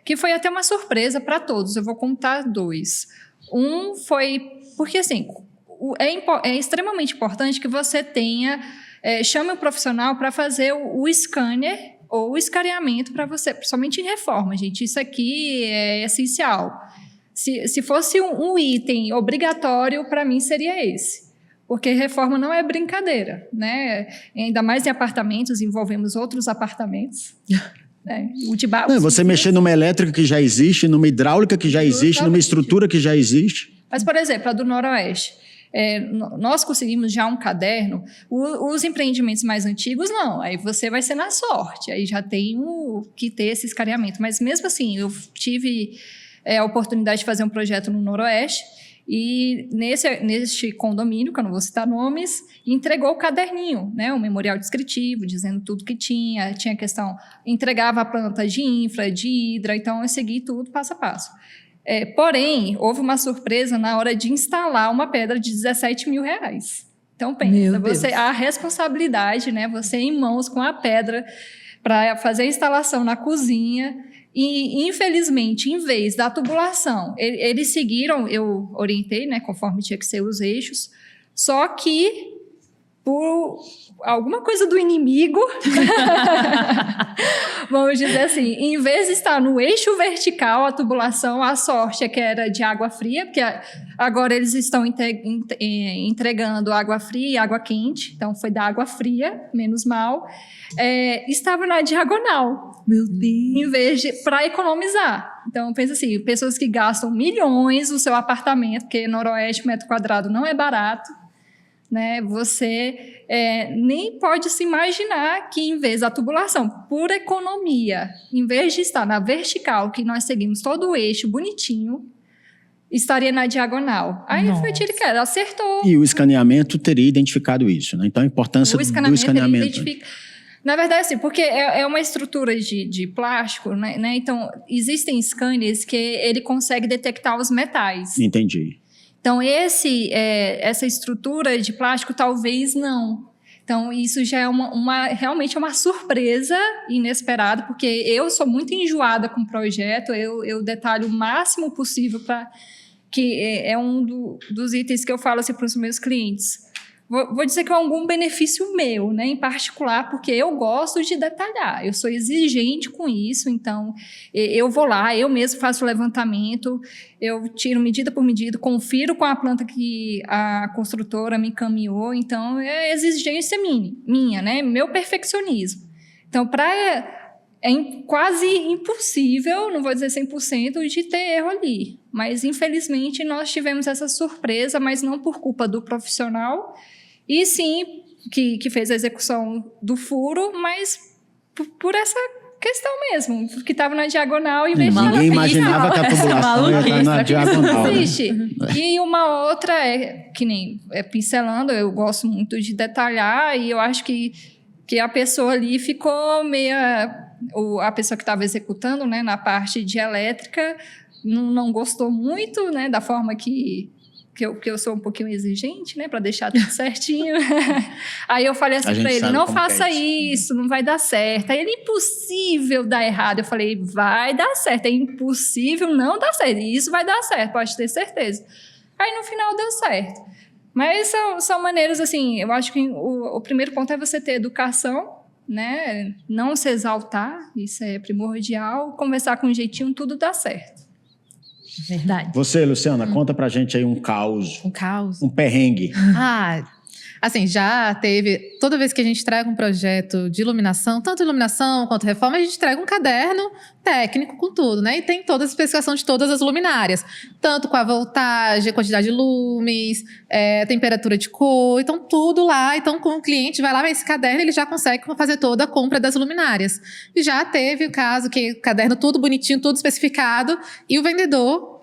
que foi até uma surpresa para todos, eu vou contar dois. Um foi, porque assim, é extremamente importante que você tenha, chame um profissional para fazer o scanner ou escaneamento para você, principalmente em reforma, gente. Isso aqui é essencial. Se fosse um item obrigatório, para mim seria esse. Porque reforma não é brincadeira, né? Ainda mais em apartamentos, envolvemos outros apartamentos. Você mexer numa elétrica que já existe, numa hidráulica que já existe, numa estrutura que já existe. Mas, por exemplo, a do Noroeste. Nós conseguimos já um caderno. Os empreendimentos mais antigos, não. Aí você vai ser na sorte. Aí já tem que ter esse escaneamento. Mas mesmo assim, eu tive a oportunidade de fazer um projeto no Noroeste. E neste condomínio, que eu não vou citar nomes, entregou o caderninho, né? O memorial descritivo, dizendo tudo que tinha questão, entregava a planta de infra, de hidra, então eu segui tudo passo a passo. Porém, houve uma surpresa na hora de instalar uma pedra de R$17 mil. Então, pensa, a responsabilidade, né? Você em mãos com a pedra para fazer a instalação na cozinha. E, infelizmente, em vez da tubulação, eles seguiram, eu orientei, né, conforme tinha que ser os eixos, só que por alguma coisa do inimigo, vamos dizer assim, em vez de estar no eixo vertical, a tubulação, a sorte é que era de água fria, porque agora eles estão entregando água fria e água quente, então foi da água fria, menos mal, estava na diagonal. Meu Deus! Em vez de, para economizar. Então, pensa assim, pessoas que gastam milhões no seu apartamento, porque Noroeste, metro quadrado não é barato, né? Você nem pode se imaginar que, em vez da tubulação, por economia, em vez de estar na vertical, que nós seguimos todo o eixo bonitinho, estaria na diagonal. Aí foi tiro que era, acertou. E o escaneamento teria identificado isso, né? Então, a importância do escaneamento. Na verdade, assim, porque é uma estrutura de plástico, né? Então, existem scanners que ele consegue detectar os metais. Entendi. Então, essa estrutura de plástico, talvez não. Então, isso já é realmente uma surpresa inesperada, porque eu sou muito enjoada com o projeto, eu detalho o máximo possível para que é um dos itens que eu falo assim, para os meus clientes. Vou dizer que é algum benefício meu, né, em particular, porque eu gosto de detalhar, eu sou exigente com isso, então eu vou lá, eu mesmo faço o levantamento, eu tiro medida por medida, confiro com a planta que a construtora me encaminhou, então é exigência minha, né, meu perfeccionismo. Então, quase impossível, não vou dizer 100%, de ter erro ali, mas infelizmente nós tivemos essa surpresa, mas não por culpa do profissional, e sim, que fez a execução do furo, mas por essa questão mesmo, que estava na diagonal em vez de... Ninguém imaginava que a tubulação ia estar na diagonal. Né? E uma outra que nem pincelando, eu gosto muito de detalhar, e eu acho que a pessoa ali ficou a pessoa que estava executando, né, na parte de elétrica, não gostou muito, né, da forma que eu sou um pouquinho exigente, né, para deixar tudo certinho. Aí eu falei assim para ele, não faça isso, não vai dar certo. Aí ele, impossível dar errado. Eu falei, vai dar certo, é impossível não dar certo. E isso vai dar certo, pode ter certeza. Aí no final deu certo. Mas são maneiras, assim, eu acho que o primeiro ponto é você ter educação, né, não se exaltar, isso é primordial, conversar com um jeitinho, tudo dá certo. Verdade. Você, Luciana, conta pra gente aí um caos. Um caos? Um perrengue. Assim, já teve... Toda vez que a gente entrega um projeto de iluminação, tanto iluminação quanto reforma, a gente entrega um caderno técnico com tudo, né? E tem toda a especificação de todas as luminárias. Tanto com a voltagem, quantidade de lumes, temperatura de cor, então tudo lá. Então, com o cliente vai lá, mas esse caderno ele já consegue fazer toda a compra das luminárias. E já teve o caso que o caderno tudo bonitinho, tudo especificado, e o vendedor...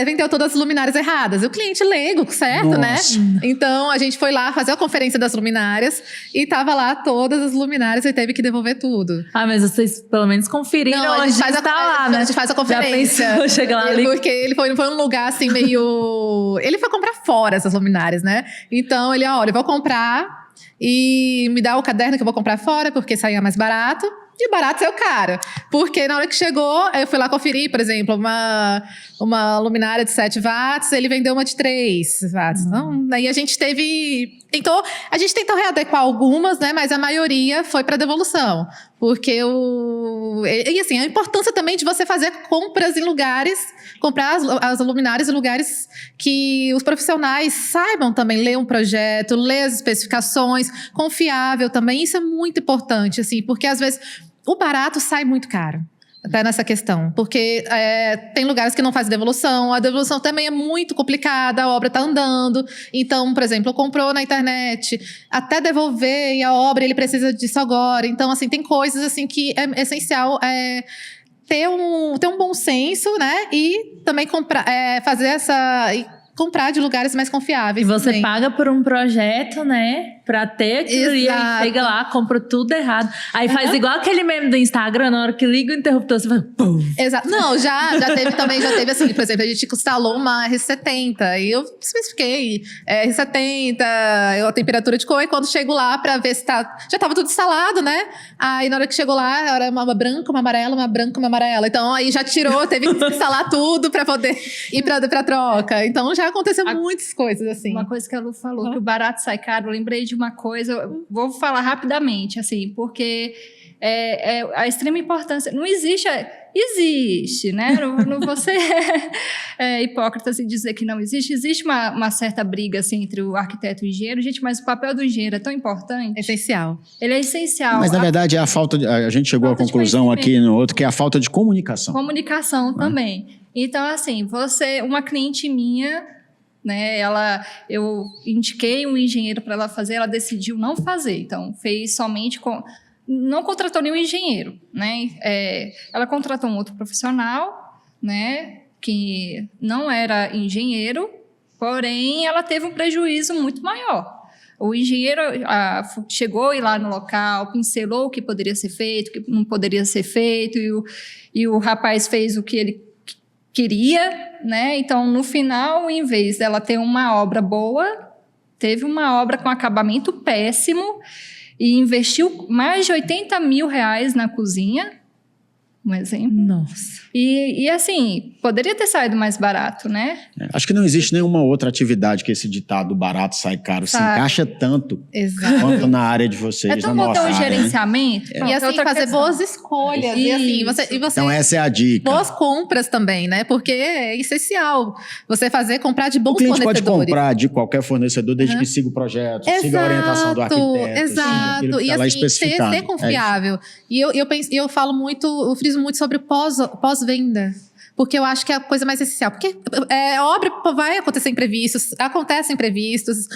vendeu todas as luminárias erradas. O cliente leigo, certo, Nossa. né? Então, a gente foi lá fazer a conferência das luminárias e tava lá todas as luminárias e teve que devolver tudo. Mas vocês pelo menos conferiram a gente faz né? A gente faz a conferência. Já pensou, chega lá ali. Porque ele foi num lugar assim meio... Ele foi comprar fora essas luminárias, né? Então, ele, olha, eu vou comprar e me dá o caderno que eu vou comprar fora porque saía mais barato. E barato saiu caro. Porque na hora que chegou, eu fui lá conferir, por exemplo, uma luminária de 7 watts, ele vendeu uma de 3 watts. Então, daí a gente tentou readequar algumas, né? Mas a maioria foi para devolução. Porque e assim, a importância também de você fazer compras em lugares, comprar as luminárias em lugares que os profissionais saibam também ler um projeto, ler as especificações, confiável também. Isso é muito importante, assim, porque às vezes o barato sai muito caro. Até nessa questão, porque tem lugares que não fazem devolução, a devolução também é muito complicada, a obra está andando. Então, por exemplo, comprou na internet, até devolver e a obra ele precisa disso agora. Então, assim, tem coisas assim que é essencial ter um bom senso, né? E também comprar de lugares mais confiáveis. E você também paga por um projeto, né? Pra ter aquilo e aí chega lá, compra tudo errado. Aí faz igual aquele meme do Instagram, na hora que liga o interruptor, você vai... Pum. Exato. Não, já teve assim, por exemplo, a gente instalou uma R70 e eu especifiquei R70, a temperatura de cor, e quando chego lá pra ver se já tava tudo instalado, né? Aí na hora que chegou lá, era uma branca, uma amarela, uma branca, uma amarela. Então aí já tirou, teve que instalar tudo pra poder ir pra troca. Então já aconteceu muitas coisas assim. Uma coisa que a Lu falou, que o barato sai caro, eu lembrei de uma coisa, vou falar rapidamente, assim, porque a extrema importância, não existe, né? Não você é hipócrita se dizer que não existe. Existe uma certa briga, assim, entre o arquiteto e o engenheiro, gente, mas o papel do engenheiro é tão importante. Essencial. Ele é essencial. Mas, na verdade, é a falta de... A gente chegou à conclusão aqui no outro, que é a falta de comunicação. Comunicação também. Então, assim, uma cliente minha... né? Eu indiquei um engenheiro para ela fazer, ela decidiu não fazer. Então, fez somente não contratou nenhum engenheiro, né? Ela contratou um outro profissional, né? Que não era engenheiro, porém, ela teve um prejuízo muito maior. O engenheiro chegou lá no local, pincelou o que poderia ser feito, o que não poderia ser feito, e o rapaz fez o que ele queria, né? Então, no final, em vez dela ter uma obra boa, teve uma obra com acabamento péssimo e investiu mais de R$80 mil na cozinha, um exemplo. Nossa. E assim, poderia ter saído mais barato, né? Acho que não existe nenhuma outra atividade que esse ditado barato sai caro se encaixa tanto quanto na área de vocês, na nossa bom área, gerenciamento. E assim, fazer boas escolhas. E assim, você então essa é a dica. Boas compras também, né? Porque é essencial você comprar de bons fornecedores. O cliente fornecedores. pode comprar de qualquer fornecedor, desde que siga o projeto, siga a orientação do arquiteto. Exato. E assim, ser confiável. E eu falo muito, eu friso muito sobre o pós-venda. Porque eu acho que é a coisa mais essencial. Porque obra vai acontecer imprevistos, acontecem imprevistos.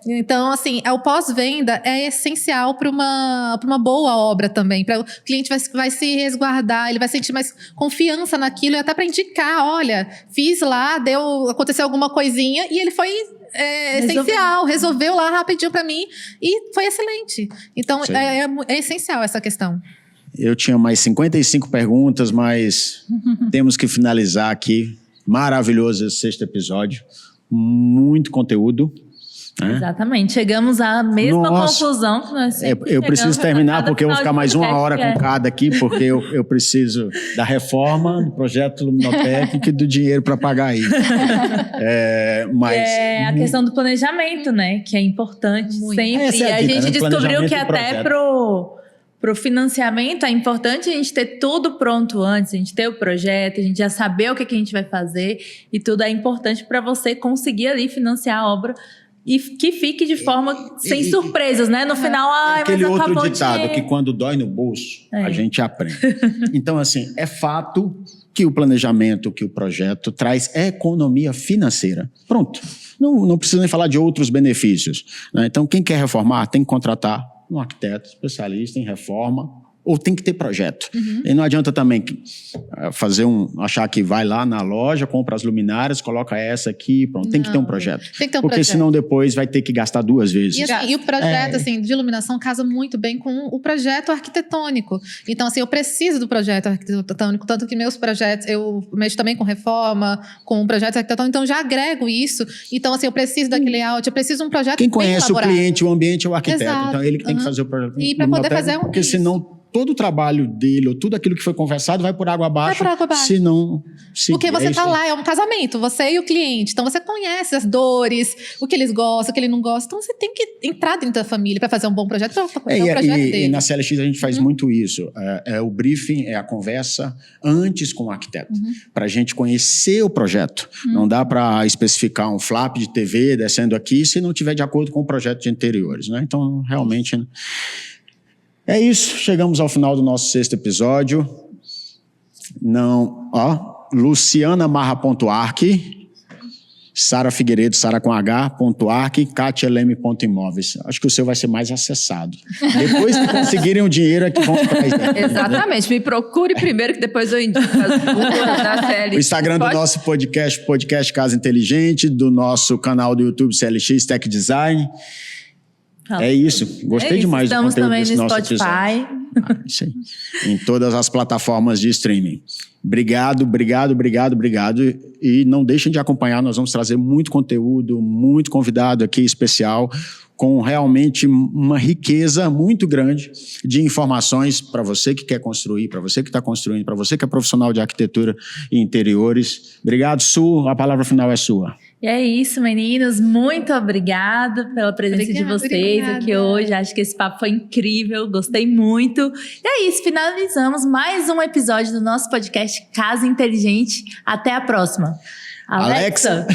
Então, assim, o pós-venda é essencial para uma boa obra também. O cliente vai se resguardar, ele vai sentir mais confiança naquilo e até para indicar, olha, fiz lá, aconteceu alguma coisinha e ele foi... essencial, resolveu lá rapidinho para mim e foi excelente. Então, é essencial essa questão. Eu tinha mais 55 perguntas, mas temos que finalizar aqui. Maravilhoso esse 6º episódio. Muito conteúdo. Né? Exatamente. Chegamos à mesma conclusão que nós sempre eu preciso terminar, porque eu vou ficar mais 1 hora com cada aqui, porque eu preciso da reforma, do projeto Luminotec e do dinheiro para pagar isso. A questão do planejamento, né? Que é importante sempre. É a gente né? descobriu que até pro financiamento é importante a gente ter tudo pronto antes, a gente ter o projeto, a gente já saber o que a gente vai fazer e tudo é importante para você conseguir ali financiar a obra e que fique de forma sem surpresas, né? No final, aquele mas outro acabou ditado que quando dói no bolso, a gente aprende. Então, assim, é fato que o planejamento, que o projeto traz economia financeira. Pronto. Não precisa nem falar de outros benefícios. Né? Então, quem quer reformar tem que contratar um arquiteto especialista em reforma, ou tem que ter projeto. E não adianta também achar que vai lá na loja, compra as luminárias, coloca essa aqui, pronto. Tem que ter um projeto. Tem que ter um porque projeto. Senão depois vai ter que gastar 2 vezes. E o projeto assim, de iluminação casa muito bem com o projeto arquitetônico. Então, assim, eu preciso do projeto arquitetônico, tanto que meus projetos, eu mexo também com reforma, com projetos arquitetônicos, então já agrego isso. Então, assim, eu preciso daquele layout, eu preciso de um projeto Quem bem conhece elaborado. O cliente, o ambiente é o arquiteto. Exato. Então, ele que tem que fazer o projeto. E para poder fazer porque senão todo o trabalho dele, ou tudo aquilo que foi conversado, vai por água abaixo. Vai por água abaixo. Se não seguir. Porque você tá lá, é um casamento, você e o cliente. Então você conhece as dores, o que eles gostam, o que ele não gosta. Então você tem que entrar dentro da família para fazer um bom projeto, para fazer o projeto dele. E na CLX a gente faz muito isso. O briefing, é a conversa antes com o arquiteto. Para a gente conhecer o projeto. Não dá para especificar um flap de TV descendo aqui se não tiver de acordo com o projeto de interiores, né? Então, realmente... É isso. Chegamos ao final do nosso 6º episódio. lucianamarra.arc, Sara Figueiredo, Sara com H.arc, KatiaLeme.imóveis. Acho que o seu vai ser mais acessado. Depois que conseguirem o dinheiro é que vão atrás dele. Exatamente. Me procure primeiro, que depois eu indico as duas da CLX. O Instagram do nosso podcast Casa Inteligente, do nosso canal do YouTube CLX Tech Design. É isso. Gostei demais do conteúdo desse nosso episódio. Estamos também no Spotify. Isso aí. Em todas as plataformas de streaming. Obrigado. E não deixem de acompanhar, nós vamos trazer muito conteúdo, muito convidado aqui especial, com realmente uma riqueza muito grande de informações para você que quer construir, para você que está construindo, para você que é profissional de arquitetura e interiores. Obrigado, Su. A palavra final é sua. E é isso, meninos. Muito obrigado pela presença de vocês aqui hoje. Acho que esse papo foi incrível. Gostei muito. E é isso. Finalizamos mais um episódio do nosso podcast Casa Inteligente. Até a próxima. Alexa.